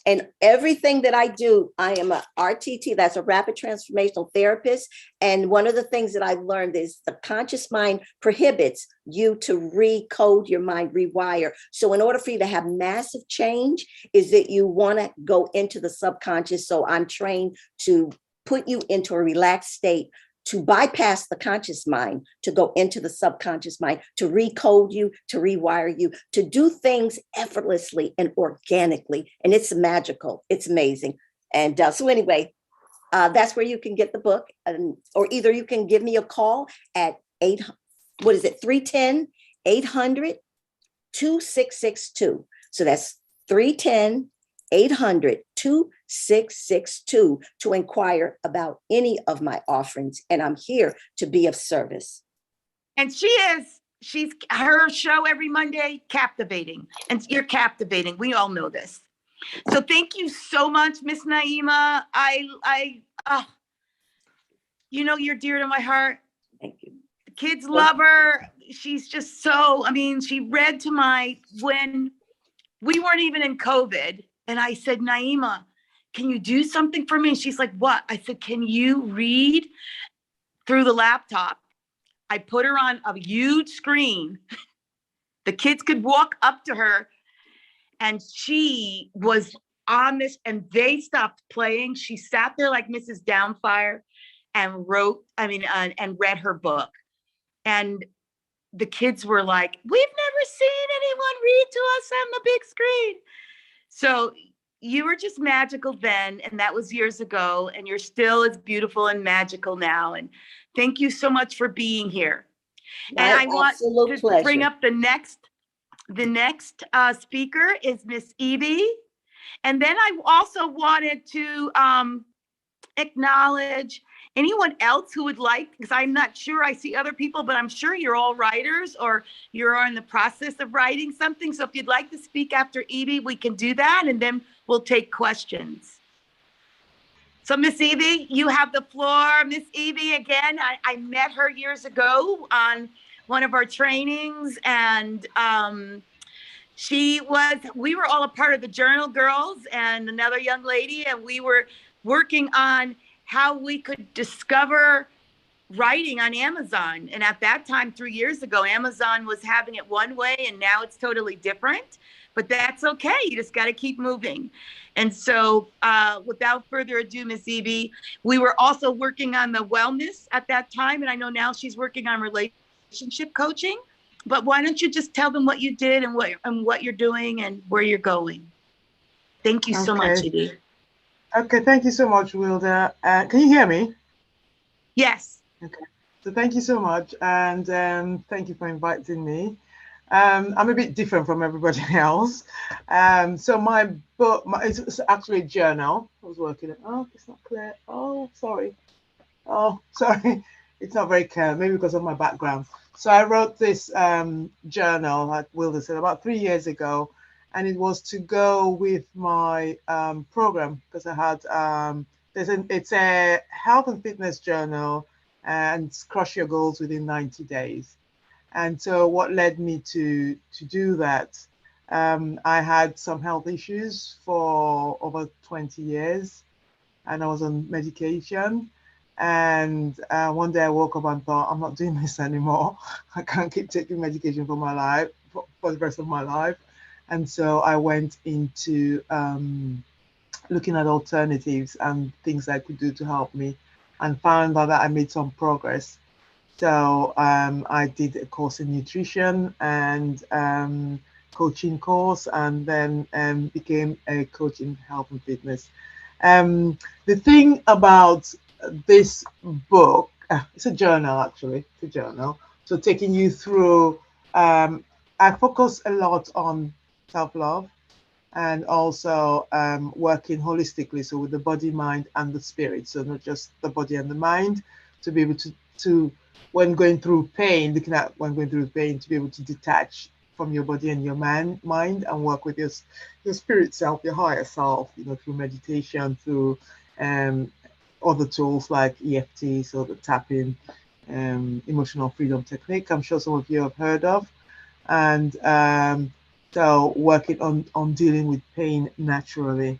And everything that I do, I am a RTT, that's a rapid transformational therapist. And one of the things that I've learned is the conscious mind prohibits you to recode your mind, rewire. So in order for you to have massive change, is that you want to go into the subconscious. So I'm trained to put you into a relaxed state, to bypass the conscious mind, to go into the subconscious mind, to recode you, to rewire you, to do things effortlessly and organically. And it's magical. It's amazing. And so anyway, that's where you can get the book. Or either you can give me a call at 310-800-2662. So that's 310-800-2662 to inquire about any of my offerings. And I'm here to be of service. And she's her show every Monday, captivating. And you're captivating. We all know this. So thank you so much, Miss Naima. You're dear to my heart. Thank you. The kids love her. She's just she read to when we weren't even in COVID. And I said, Naima, can you do something for me? And she's like, what? I said, can you read through the laptop? I put her on a huge screen. The kids could walk up to her, and she was on this, and they stopped playing. She sat there like Mrs. Downfire and and read her book. And the kids were like, we've never seen anyone read to us on the big screen. So you were just magical then, and that was years ago, and you're still as beautiful and magical now. And thank you so much for being here. And My I want absolute to bring pleasure. up the next speaker is Miss Evie. And then I also wanted to acknowledge anyone else who would like, because I'm not sure, I see other people, but I'm sure you're all writers or you're in the process of writing something. So if you'd like to speak after Evie, we can do that, and then we'll take questions. So Miss Evie, you have the floor. Miss Evie, again, I met her years ago on one of our trainings, and we were all a part of the Journal Girls and another young lady, and we were working on how we could discover writing on Amazon. And at that time, 3 years ago, Amazon was having it one way, and now it's totally different. But that's okay. You just got to keep moving. And so without further ado, Miss Evie, we were also working on the wellness at that time. And I know now she's working on relationship coaching. But why don't you just tell them what you did and what you're doing and where you're going? Thank you so much, Evie. Okay, thank you so much, Wilda. Can you hear me? Yes. Okay, so thank you so much, and thank you for inviting me. I'm a bit different from everybody else. So my book, it's actually a journal. I was working at, oh, it's not clear. Oh, sorry. Oh, sorry. It's not very clear, maybe because of my background. So I wrote this journal, like Wilda said, about 3 years ago, and it was to go with my program, because I had, it's a health and fitness journal, and crush your goals within 90 days. And so what led me to do that, I had some health issues for over 20 years, and I was on medication. And one day I woke up and thought, I'm not doing this anymore. I can't keep taking medication for my life, for the rest of my life. And so I went into looking at alternatives and things I could do to help me, and found out that I made some progress. So I did a course in nutrition and coaching course, and then became a coach in health and fitness. The thing about this book, it's a journal actually, it's a journal. So taking you through, I focus a lot on self-love, and also working holistically, so with the body, mind, and the spirit. So not just the body and the mind, to be able to when going through pain, looking at when going through pain, to be able to detach from your body and your mind, and work with your spirit self, your higher self, through meditation, through other tools like EFT, so the tapping, emotional freedom technique, I'm sure some of you have heard of. And so working on dealing with pain naturally.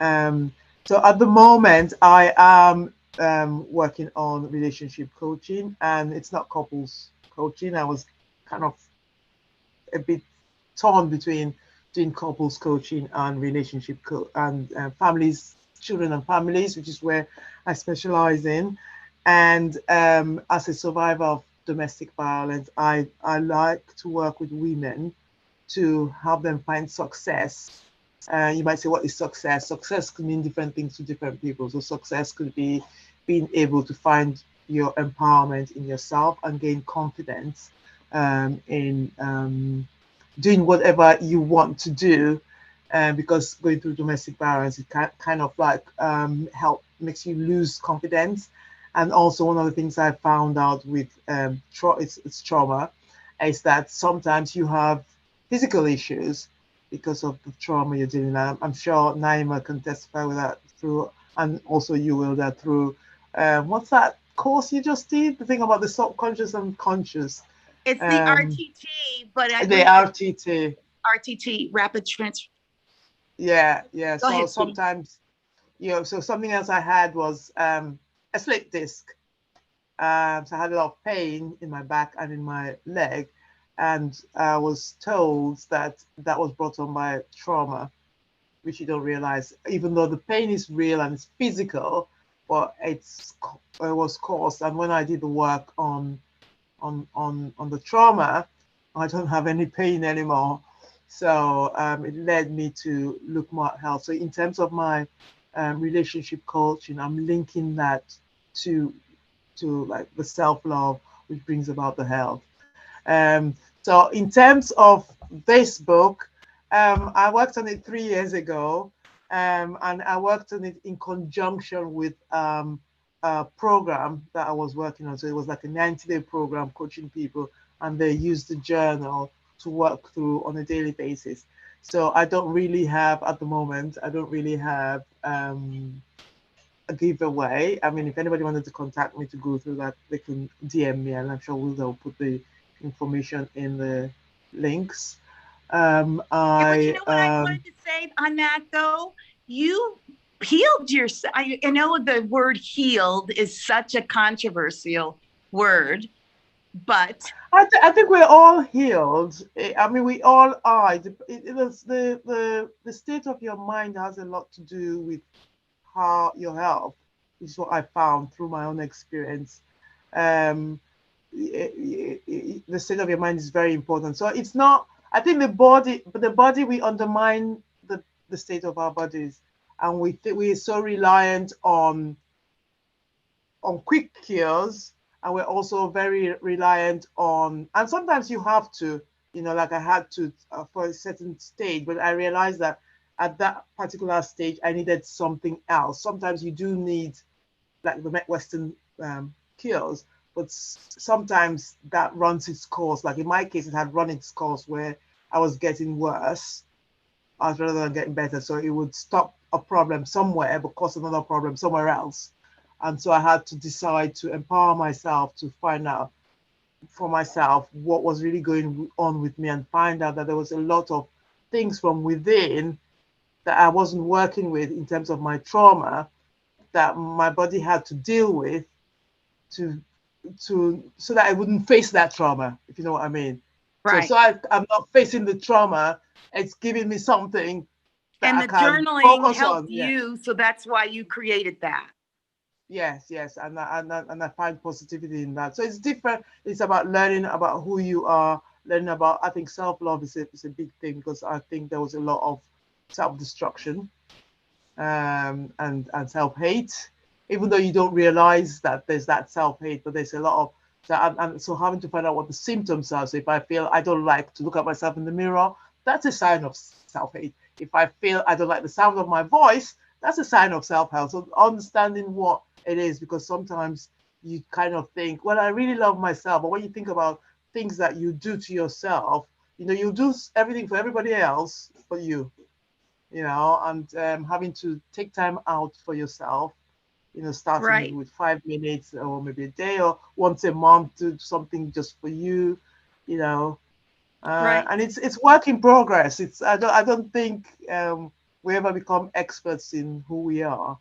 So at the moment, I am working on relationship coaching, and it's not couples coaching. I was kind of a bit torn between doing couples coaching and relationship and families, children and families, which is where I specialize in. And as a survivor of domestic violence, I like to work with women to help them find success. You might say, what is success? Success could mean different things to different people. So success could be being able to find your empowerment in yourself and gain confidence in doing whatever you want to do. Because going through domestic violence, it kind of like makes you lose confidence. And also one of the things I found out with it's trauma is that sometimes you have physical issues because of the trauma you're dealing with. I'm sure Naima can testify with that through, and also you will, that through, what's that course you just did? The thing about the subconscious and conscious. It's the RTT, but the RTT. RTT, rapid transfer. Yeah. Go So ahead, sometimes, so something else I had was a slip disc. So I had a lot of pain in my back and in my leg, and I was told that that was brought on by trauma, which you don't realize, even though the pain is real and it's physical, but it was caused. And when I did the work on on the trauma, I don't have any pain anymore. So it led me to look more at health. So in terms of my relationship coaching, I'm linking that to like the self-love, which brings about the health. So in terms of this book, I worked on it 3 years ago, and I worked on it in conjunction with a program that I was working on. So it was like a 90-day program coaching people, and they used the journal to work through on a daily basis. So I don't really have, at the moment, I don't really have a giveaway. I mean, if anybody wanted to contact me to go through that, they can DM me, and I'm sure they'll put the information in the links. But you know what I wanted to say on that though? You healed yourself. I know the word healed is such a controversial word, but I think we're all healed. I mean, we all are. The state of your mind has a lot to do with how your health is what I found through my own experience. Um, the state of your mind is very important. So it's not, I think the body, we undermine the state of our bodies, and we're so reliant on quick cures, and we're also very reliant on, and sometimes you have to, like I had to for a certain stage, but I realized that at that particular stage I needed something else. Sometimes you do need like the Western cures, but sometimes that runs its course. Like in my case, it had run its course where I was getting worse rather than getting better. So it would stop a problem somewhere but cause another problem somewhere else. And so I had to decide to empower myself to find out for myself what was really going on with me, and find out that there was a lot of things from within that I wasn't working with in terms of my trauma, that my body had to deal with to so that I wouldn't face that trauma, if you know what I mean. right. I'm not facing the trauma. It's giving me something that And I the can journaling focus helped on. Yeah. you, so that's why you created that. Yes, and I find positivity in that. So it's different. It's about learning about who you are, learning about. I think self-love is a big thing, because I think there was a lot of self-destruction and self-hate, even though you don't realize that there's that self-hate, but there's a lot of so so having to find out what the symptoms are. So if I feel I don't like to look at myself in the mirror, that's a sign of self-hate. If I feel I don't like the sound of my voice, that's a sign of self-hate. So understanding what it is, because sometimes you kind of think, well, I really love myself, but when you think about things that you do to yourself, you do everything for everybody else but you, and having to take time out for yourself, starting maybe Right. with 5 minutes or maybe a day or once a month, to do something just for you, Right. and it's work in progress. I don't think we ever become experts in who we are.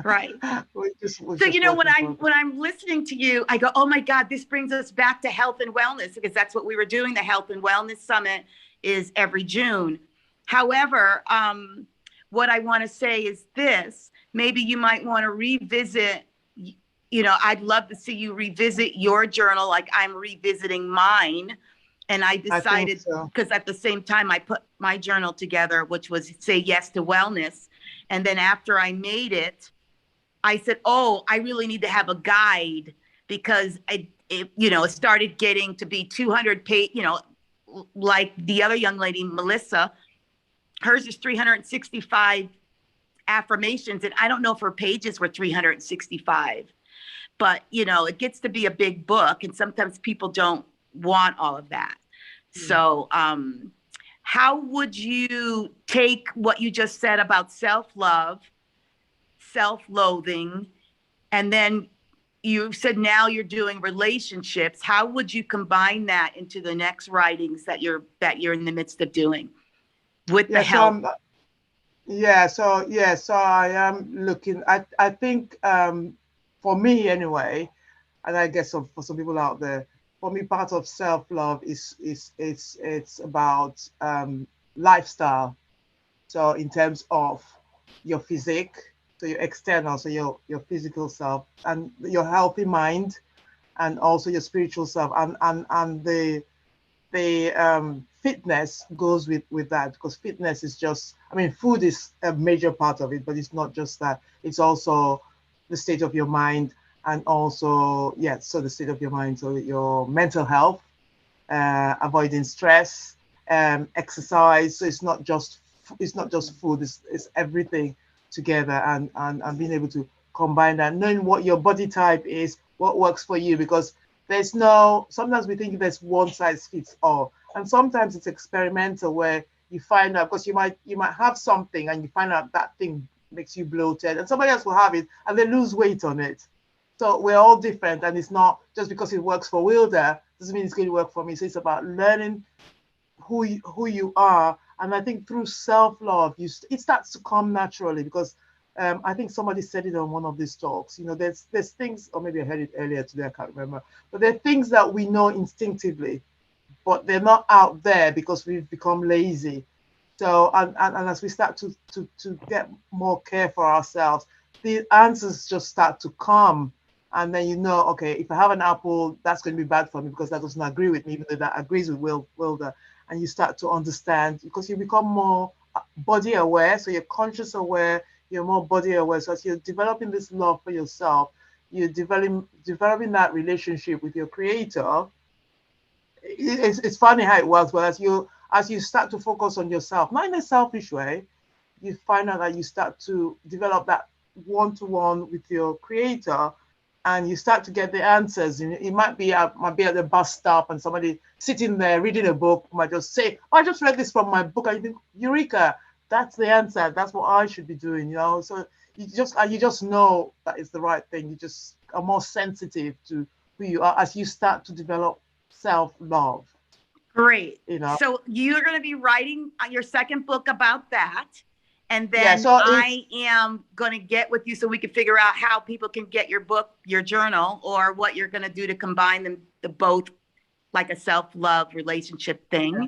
Right. we're So just work when in I'm progress. listening to you, I go, "Oh my God, this brings us back to health and wellness," because that's what we were doing. The Health and Wellness Summit is every June. However, what I want to say is this: maybe you might want to revisit. I'd love to see you revisit your journal, like I'm revisiting mine. And I I think decided, so. because at the same time I put my journal together, which was Say Yes to Wellness, and then after I made it, I said, "Oh, I really need to have a guide," because it started getting to be 200 page, like the other young lady, Melissa, hers is 365 affirmations. And I don't know if her pages were 365, but it gets to be a big book. And sometimes people don't want all of that. So, how would you take what you just said about self-love, self-loathing, and then you said now you're doing relationships? How would you combine that into the next writings that you're in the midst of doing with the Yeah, so help? so I am looking. I think for me anyway, and I guess for some people out there, for me, part of self-love is it's about lifestyle. So in terms of your physique, so your external, so your physical self, and your healthy mind, and also your spiritual self, and the fitness goes with that, because fitness is just, I mean, food is a major part of it, but it's not just that. It's also the state of your mind, and also, yes, so the state of your mind, so your mental health, avoiding stress, exercise. So it's not just food, it's everything together, and being able to combine that, knowing what your body type is, what works for you, because there's no, sometimes we think there's one size fits all, and sometimes it's experimental, where you find out, because you might have something and you find out that thing makes you bloated, and somebody else will have it and they lose weight on it. So we're all different, and it's not just because it works for Wilder doesn't mean it's going to work for me. So it's about learning who you are, and I think through self-love, it starts to come naturally, because I think somebody said it on one of these talks. You know, there's things, or maybe I heard it earlier today, I can't remember, but there are things that we know instinctively, but they're not out there because we've become lazy. So, and as we start to get more care for ourselves, the answers just start to come. And then you know, okay, if I have an apple, that's going to be bad for me because that doesn't agree with me, even though that agrees with Wilder. And you start to understand, because you become more body aware. So you're conscious aware, you're more body aware. So as you're developing this love for yourself, you're developing that relationship with your creator. It's funny how it works, but as you start to focus on yourself, not in a selfish way, you find out that you start to develop that one-to-one with your creator, and you start to get the answers. And it might be at the bus stop, and somebody sitting there reading a book might just say, "Oh, I just read this from my book," and you think, "Eureka! That's the answer. That's what I should be doing." You know, so you just know that it's the right thing. You just are more sensitive to who you are as you start to develop self-love. Great. You know. So you're going to be writing your second book about that. And then Yeah, so I am going to get with you so we can figure out how people can get your book, your journal, or what you're going to do to combine them, the both, like a self-love relationship thing. Yeah.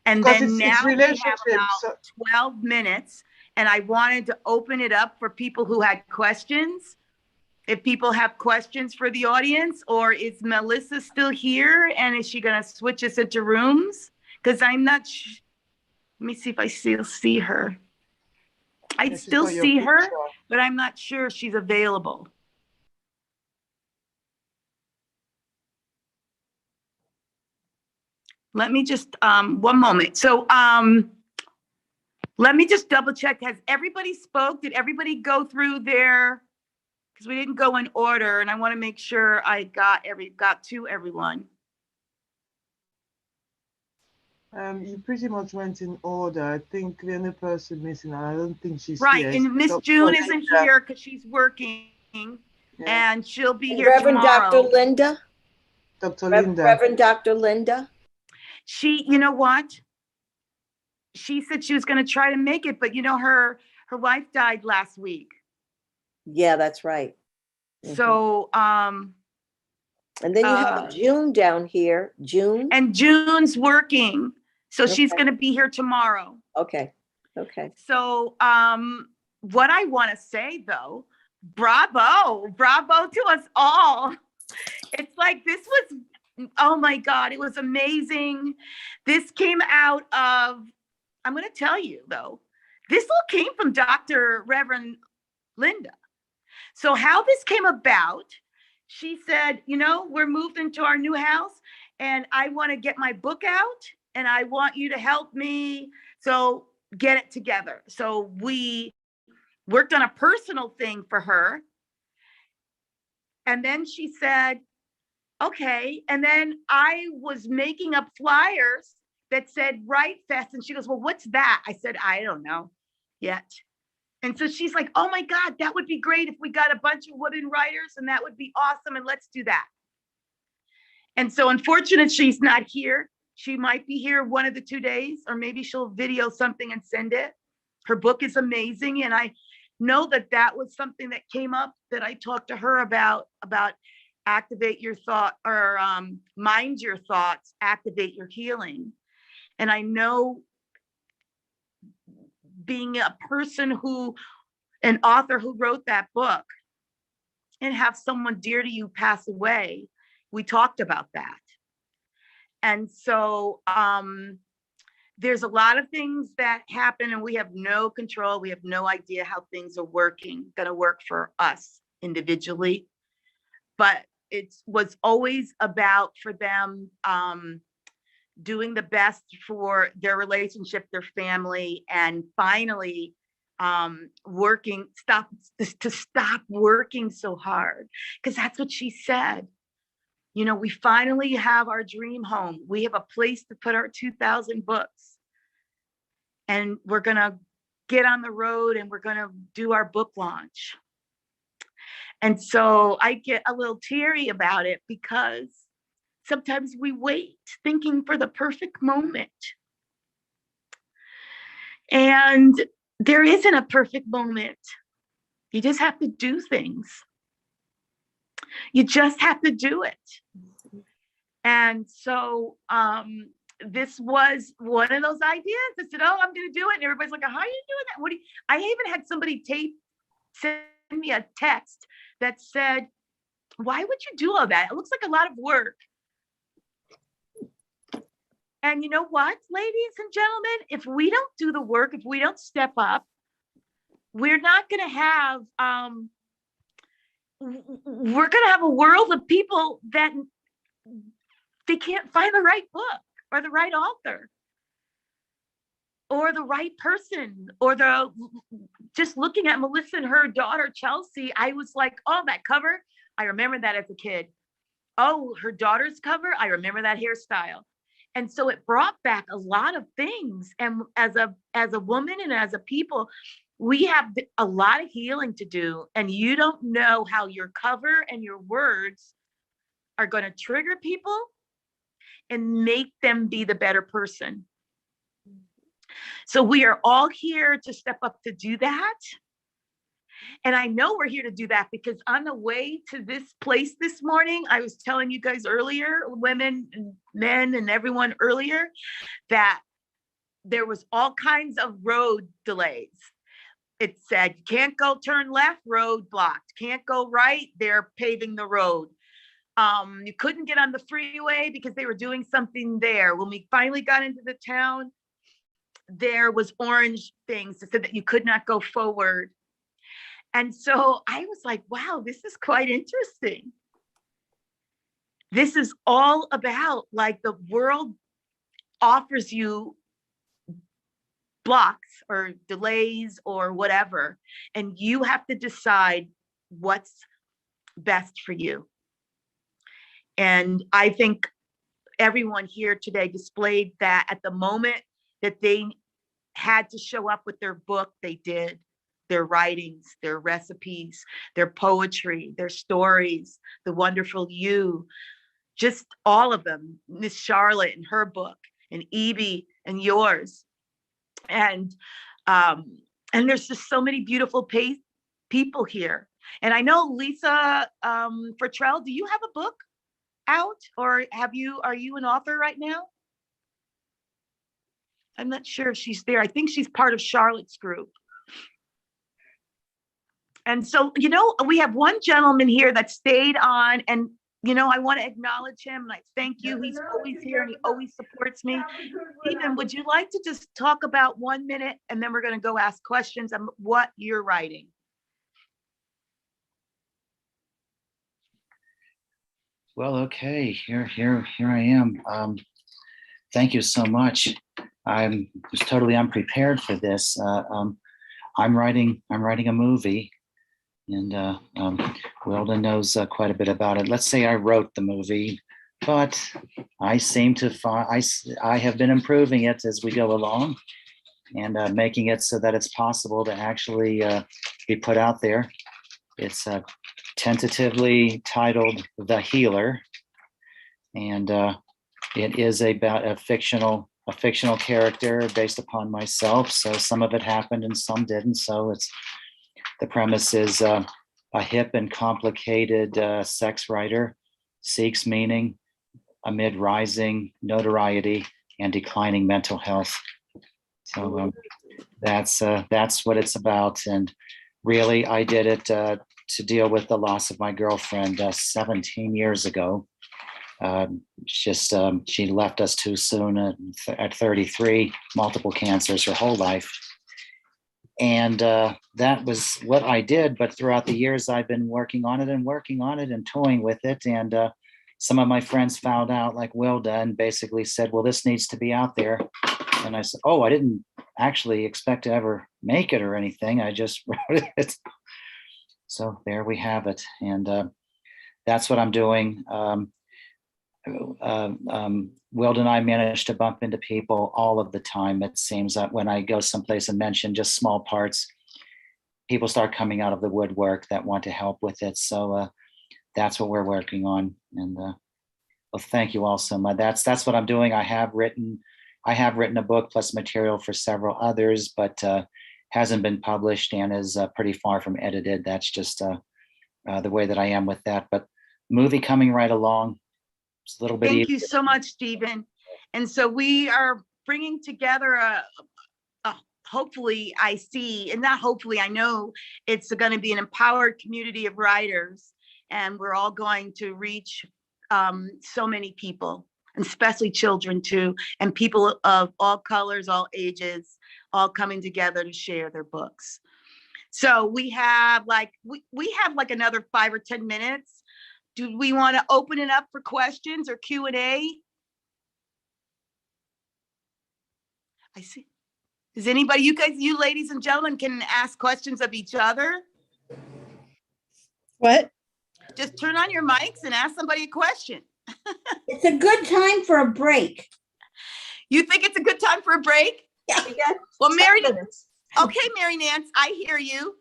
And because then now we have about so 12 minutes, and I wanted to open it up for people who had questions. If people have questions for the audience, or is Melissa still here, and is she going to switch us into rooms? Because I'm not let me see if I still see her. I still see her, but I'm not sure if she's available. Let me just, one moment. So let me just double check. Has everybody spoke? Did everybody go through their, because we didn't go in order, and I want to make sure I got to everyone. You pretty much went in order. I think the only person missing, I don't think she's right, here. and Miss June isn't here because she's working, and she'll be here Reverend tomorrow. Dr. Linda. Dr. Linda. Reverend Dr. Linda. She, you know what? She said she was going to try to make it, but you know, her wife died last week. Yeah, that's right. So, and then you have June down here. June. And June's working. So she's going to be here tomorrow. Okay. Okay. So, what I want to say though, bravo to us all. It's like, this was, oh my God, it was amazing. This came out of, I'm going to tell you though, this all came from Reverend Linda. So how this came about, she said, you know, we're moved into our new house and I want to get my book out and I want you to help me. So get it together. So we worked on a personal thing for her. And then she said, okay. And then I was making up flyers that said Write Fest. And she goes, well, what's that? I said, I don't know yet. And so she's like, oh my God, that would be great if we got a bunch of women writers, and that would be awesome. And let's do that. And so unfortunately, she's not here. She might be here one of the 2 days, or maybe she'll video something and send it. Her book is amazing. And I know that that was something that came up that I talked to her about activate your thought, or mind your thoughts, activate your healing. And I know, being a person an author who wrote that book, and have someone dear to you pass away, We talked about that. And so there's a lot of things that happen and we have no control. We have no idea how things are going to work for us individually. But it was always about for them doing the best for their relationship, their family, and finally stop working so hard. Because that's what she said. You know, we finally have our dream home. We have a place to put our 2,000 books. And we're going to get on the road and we're going to do our book launch. And so I get a little teary about it because sometimes we wait thinking for the perfect moment. And there isn't a perfect moment. You just have to do things. You just have to do it. And so this was one of those ideas. I said, oh, I'm going to do it. And everybody's like, how are you doing that? I even had somebody send me a text that said, why would you do all that? It looks like a lot of work. And you know what, ladies and gentlemen, if we don't do the work, if we don't step up, we're not going to have, we're going to have a world of people that they can't find the right book or the right author or the right person or just looking at Melissa and her daughter, Chelsea, I was like, oh, that cover, I remember that as a kid. Oh, her daughter's cover, I remember that hairstyle. And so it brought back a lot of things. And as a woman and as a people, we have a lot of healing to do. And you don't know how your cover and your words are going to trigger people and make them be the better person. So we are all here to step up to do that. And I know we're here to do that because on the way to this place this morning, I was telling you guys earlier, women and men and everyone earlier, that there was all kinds of road delays. It said, can't go turn left, road blocked. Can't go right, they're paving the road. You couldn't get on the freeway because they were doing something there. When we finally got into the town, there was orange things that said that you could not go forward. And so I was like, wow, this is quite interesting. This is all about, like, the world offers you blocks or delays or whatever, and you have to decide what's best for you. And I think everyone here today displayed that at the moment that they had to show up with their book, they did. Their writings, their recipes, their poetry, their stories, the wonderful you, just all of them. Miss Charlotte and her book, and Evie and yours. And there's just so many beautiful people here. And I know Lisa Fertrell, do you have a book out, or are you an author right now? I'm not sure if she's there. I think she's part of Charlotte's group. And so, you know, we have one gentleman here that stayed on, and, you know, I want to acknowledge him and I thank you. He's always here and he always supports me. Stephen, would you like to just talk about 1 minute and then we're going to go ask questions on what you're writing? Well, okay, here I am. Thank you so much. I was totally unprepared for this. I'm writing a movie, and Wilda knows quite a bit about it. Let's say I wrote the movie, but I seem to find I have been improving it as we go along, and making it so that it's possible to actually be put out there. It's tentatively titled The Healer, and it is about a fictional character based upon myself. So some of it happened and some didn't. So the premise is a hip and complicated sex writer seeks meaning amid rising notoriety and declining mental health. So that's what it's about. And really, I did it to deal with the loss of my girlfriend 17 years ago. She left us too soon at 33, multiple cancers her whole life. And that was what I did. But throughout the years, I've been working on it and toying with it. And some of my friends found out, like Wilda, and basically said, well, this needs to be out there. And I said, oh, I didn't actually expect to ever make it or anything. I just wrote it. So there we have it. And that's what I'm doing. Wilda and I manage to bump into people all of the time. It seems that when I go someplace and mention just small parts, people start coming out of the woodwork that want to help with it. So that's what we're working on. And well, thank you all so much. That's what I'm doing. I have written a book plus material for several others, but hasn't been published and is pretty far from edited. That's just the way that I am with that. But movie coming right along. It's a little bit Thank easier. you so much, Stephen. And so we are bringing together a hopefully I see, and not hopefully, I know it's going to be an empowered community of writers, and we're all going to reach so many people, and especially children too, and people of all colors, all ages, all coming together to share their books. So we have like another 5 or 10 minutes. Do we want to open it up for questions or Q&A? I see. Is anybody, you ladies and gentlemen can ask questions of each other? What? Just turn on your mics and ask somebody a question. It's a good time for a break. You think it's a good time for a break? Yeah. Well, okay, Mary Nance, I hear you.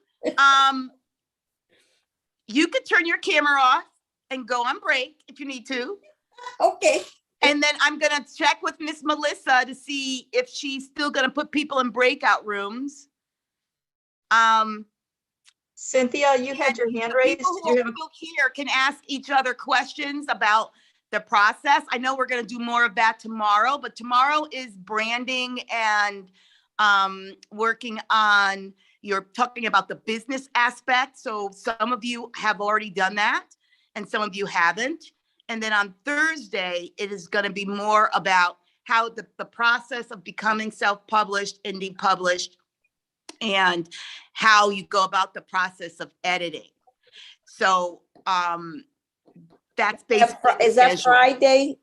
You could turn your camera off and go on break if you need to. Okay. And then I'm going to check with Miss Melissa to see if she's still going to put people in breakout rooms. Cynthia, you had your hand raised. People who are still here can ask each other questions about the process. I know we're going to do more of that tomorrow, but tomorrow is branding and working on, you're talking about the business aspect. So some of you have already done that and some of you haven't. And then on Thursday, it is going to be more about how the process of becoming self-published, indie published, and how you go about the process of editing. So that's basically. Is that Friday,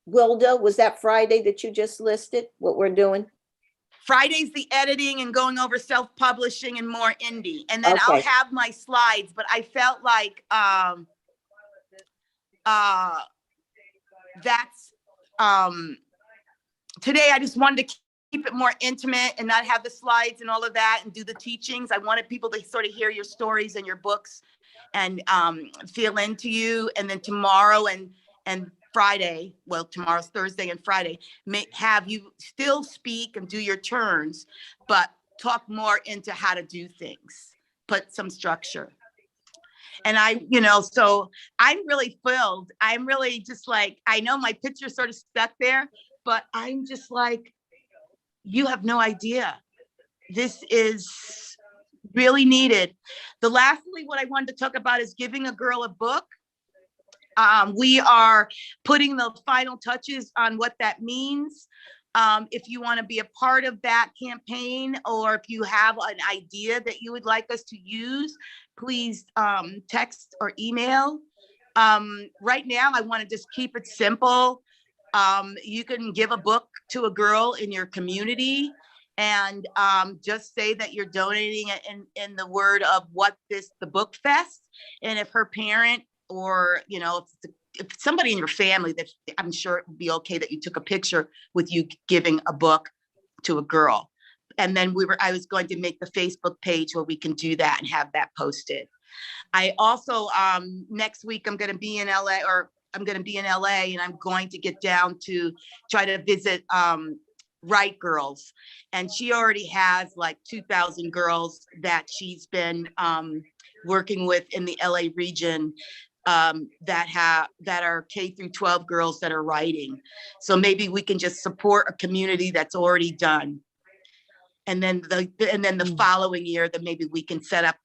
Wilda? Was that Friday that you just listed, what we're doing? Friday's the editing and going over self-publishing and more indie. And then I'll have my slides, but I felt like that's today I just wanted to keep it more intimate and not have the slides and all of that and do the teachings. I wanted people to sort of hear your stories and your books and feel into you. And then tomorrow and Friday, well, tomorrow's Thursday and Friday, may have you still speak and do your turns, but talk more into how to do things, put some structure. And so I'm really filled. I'm really just like, I know my picture sort of stuck there, but I'm just like, you have no idea. This is really needed. Lastly, what I wanted to talk about is giving a girl a book. We are putting the final touches on what that means. If you want to be a part of that campaign, or if you have an idea that you would like us to use, please text or email. Right now, I want to just keep it simple. You can give a book to a girl in your community and just say that you're donating it in the word of what the BookFest. And if her parent or, if somebody in your family, that I'm sure it would be okay that you took a picture with you giving a book to a girl. And then I was going to make the Facebook page where we can do that and have that posted. I also, next week, I'm going to be in LA, and I'm going to get down to try to visit Right Girls. And she already has like 2,000 girls that she's been working with in the LA region that are K through 12 girls that are writing. So maybe we can just support a community that's already done. And then the following year, that maybe we can set up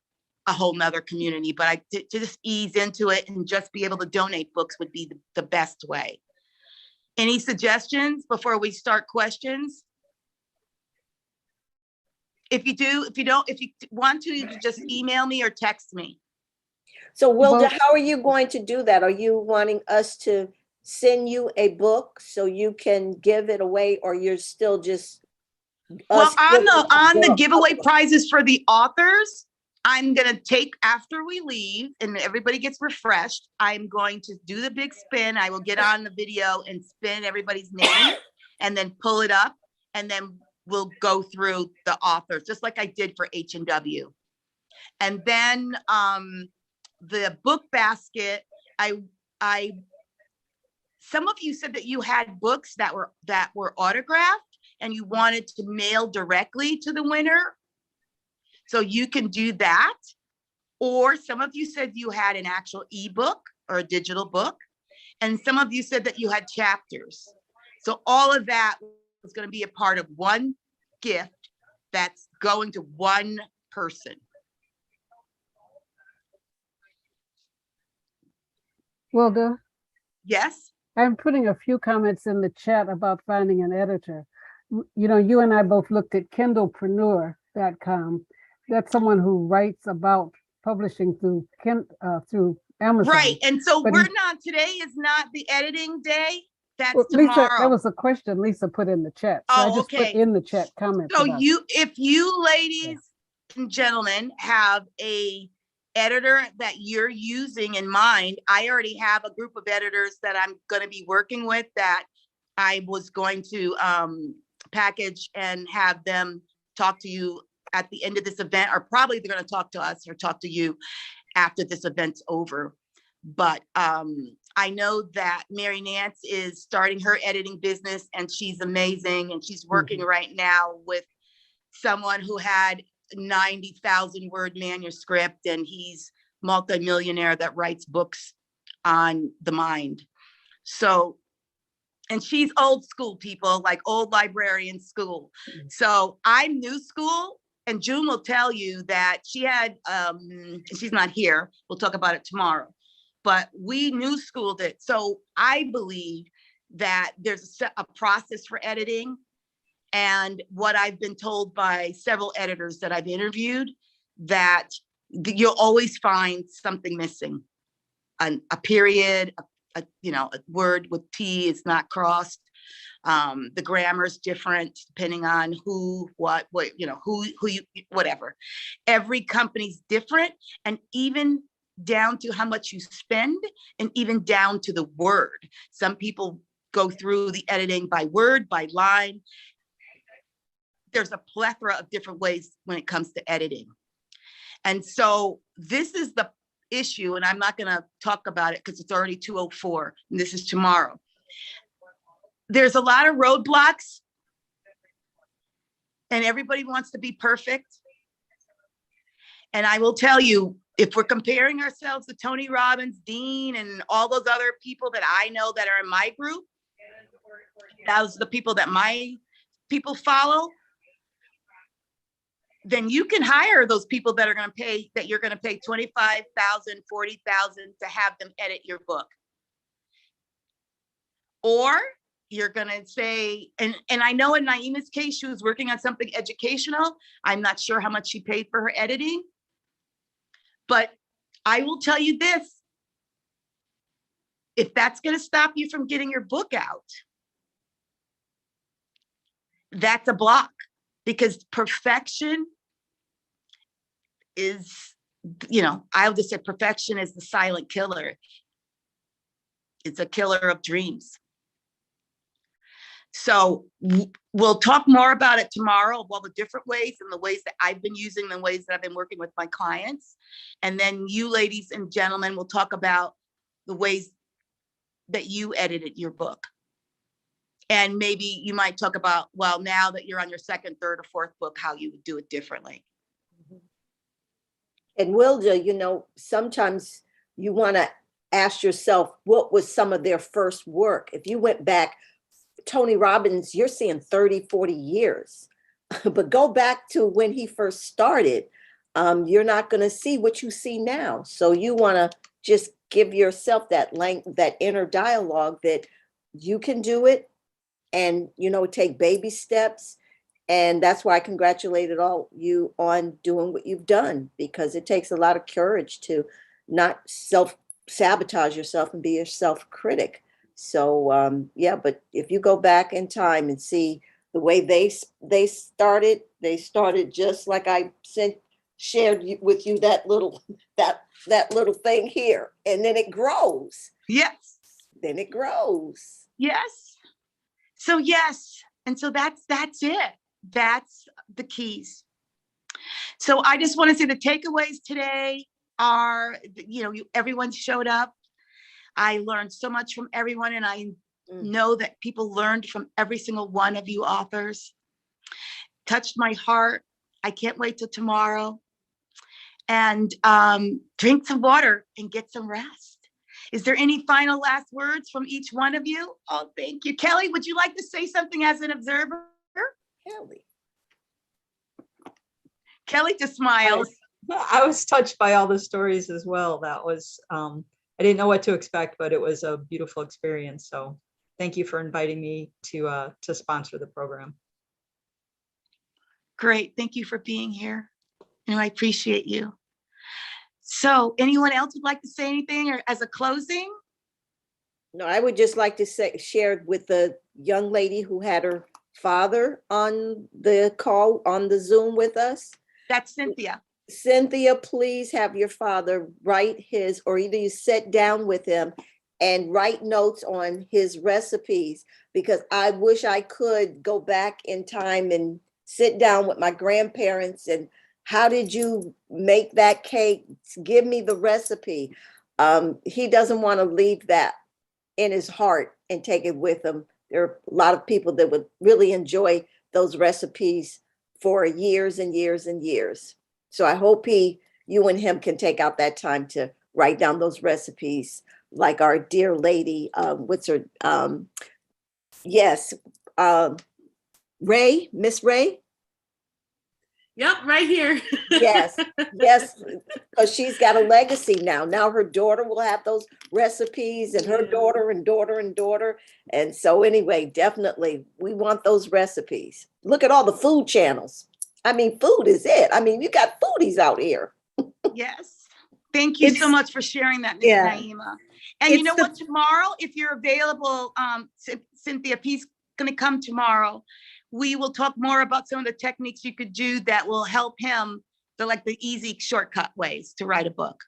a whole nother community, but to just ease into it and just be able to donate books would be the best way. Any suggestions before we start questions? If you want to, you can just email me or text me. So Wilda, Well- how are you going to do that? Are you wanting us to send you a book so you can give it away, or you're still just Well, us on the giving giveaway prizes for the authors, I'm gonna take, after we leave and everybody gets refreshed, I'm going to do the big spin. I will get on the video and spin everybody's name and then pull it up, and then we'll go through the authors, just like I did for H&W. And then the book basket, some of you said that you had books that were autographed and you wanted to mail directly to the winner. So you can do that. Or some of you said you had an actual ebook or a digital book. And some of you said that you had chapters. So all of that is going to be a part of one gift that's going to one person. Wilda, Yes. I'm putting a few comments in the chat about finding an editor. You know, you and I both looked at kindlepreneur.com. That's someone who writes about publishing through Amazon. Right. And so But today is not the editing day. That's well, tomorrow. Lisa, that was a question Lisa put in the chat. So I just put in the chat comments. So about if you ladies and gentlemen have a editor that you're using in mind, I already have a group of editors that I'm going to be working with that I was going to package and have them talk to you at the end of this event, or probably they're going to talk to us or talk to you after this event's over. But I know that Mary Nance is starting her editing business and she's amazing. And she's working right now with someone who had 90,000 word manuscript, and he's multimillionaire that writes books on the mind. So, and she's old school, people, like old librarian school. So I'm new school, and June will tell you that she had, she's not here, we'll talk about it tomorrow, but we new schooled it. So I believe that there's a process for editing. And what I've been told by several editors that I've interviewed, that you'll always find something missing. A period, a word with T is not crossed. The grammar is different depending on who, what, who you, whatever. Every company's different, and even down to how much you spend, and even down to the word. Some people go through the editing by word, by line. There's a plethora of different ways when it comes to editing. And so this is the issue, and I'm not going to talk about it because it's already 2:04 and this is tomorrow. There's a lot of roadblocks and everybody wants to be perfect. And I will tell you, if we're comparing ourselves to Tony Robbins, Dean, and all those other people that I know that are in my group, those are the people that my people follow, then you can hire those people that are going to pay, that you're going to pay $25,000, $40,000 to have them edit your book. Or you're going to say, and I know in Naima's case, she was working on something educational. I'm not sure how much she paid for her editing, but I will tell you this. If that's going to stop you from getting your book out, that's a block, because perfection is, I'll just say perfection is the silent killer. It's a killer of dreams. So we'll talk more about it tomorrow, of all the different ways and the ways that I've been using, the ways that I've been working with my clients. And then you ladies and gentlemen will talk about the ways that you edited your book. And maybe you might talk about, well, now that you're on your second, third, or fourth book, how you would do it differently. And Wilda, sometimes you want to ask yourself, what was some of their first work? If you went back, Tony Robbins, you're seeing 30, 40 years, but go back to when he first started. you're not going to see what you see now. So you want to just give yourself that inner dialogue that you can do it, and, you know, take baby steps. And that's why I congratulated all you on doing what you've done, because it takes a lot of courage to not self-sabotage yourself and be your self-critic. So yeah, but if you go back in time and see the way they started just like I shared with you that little thing here, and then it grows. Yes. Then it grows. Yes. So yes. And so that's it. That's the keys. So I just want to say the takeaways today are, you know, everyone showed up. I learned so much from everyone, and I know that people learned from every single one of you authors. Touched my heart. I can't wait till tomorrow. And drink some water and get some rest. Is there any final last words from each one of you? Oh, thank you. Kelly, would you like to say something as an observer? Kelly just smiles. I was touched by all the stories as well. That was, I didn't know what to expect, but it was a beautiful experience. So thank you for inviting me to sponsor the program. Great. Thank you for being here. And I appreciate you. So anyone else would like to say anything or as a closing? No, I would just like to share with the young lady who had her father on the call, on the Zoom with us. That's Cynthia. Cynthia, please have your father write his, or either you sit down with him and write notes on his recipes, because I wish I could go back in time and sit down with my grandparents and how did you make that cake? Give me the recipe. He doesn't want to leave that in his heart and take it with him. There are a lot of people that would really enjoy those recipes for years and years and years. So I hope you and him can take out that time to write down those recipes, like our dear lady, what's her, yes, Ray, Miss Ray. Yep, right here. Yes, because she's got a legacy now. Now her daughter will have those recipes, and her daughter and daughter and daughter. And so anyway, definitely, we want those recipes. Look at all the food channels. I mean, food is it. I mean, you got foodies out here. Yes. Thank you so much for sharing that, Ms. Naima. And you know what, tomorrow, if you're available, Cynthia, P's going to come tomorrow. We will talk more about some of the techniques you could do that will help him, the easy shortcut ways to write a book.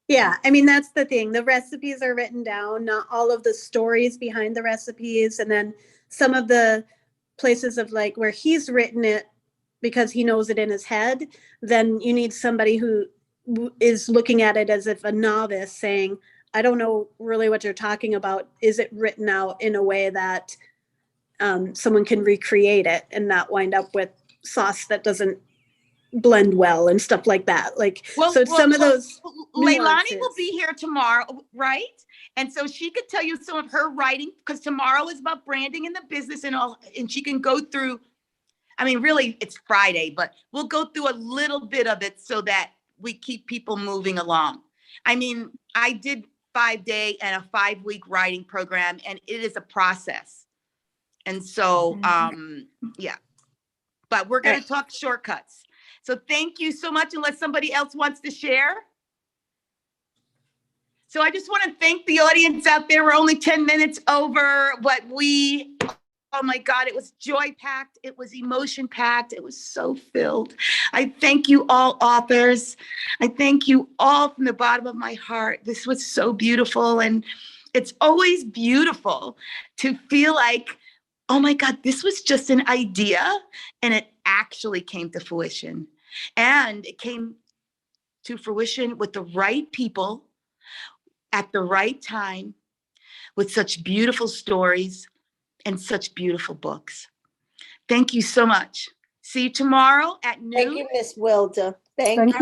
Yeah, I mean, that's the thing. The recipes are written down, not all of the stories behind the recipes. And then some of the places of like where he's written it because he knows it in his head, then you need somebody who is looking at it as if a novice saying, I don't know really what you're talking about. Is it written out in a way that someone can recreate it and not wind up with sauce that doesn't blend well and stuff like that? Some of those Leilani will be here tomorrow, right? And so she could tell you some of her writing, because tomorrow is about branding in the business and all, and she can go through, I mean, really it's Friday, but we'll go through a little bit of it so that we keep people moving along. I mean, I did 5-day and a 5-week writing program, and it is a process. And so, yeah, but we're going to talk shortcuts. So thank you so much, unless somebody else wants to share. So I just want to thank the audience out there. We're only 10 minutes over, but oh my God, it was joy-packed. It was emotion-packed. It was so filled. I thank you all authors. I thank you all from the bottom of my heart. This was so beautiful. And it's always beautiful to feel like, oh my God, this was just an idea and it actually came to fruition. And it came to fruition with the right people at the right time, with such beautiful stories and such beautiful books. Thank you so much. See you tomorrow at noon. Thank you, Miss Wilda. Thank you.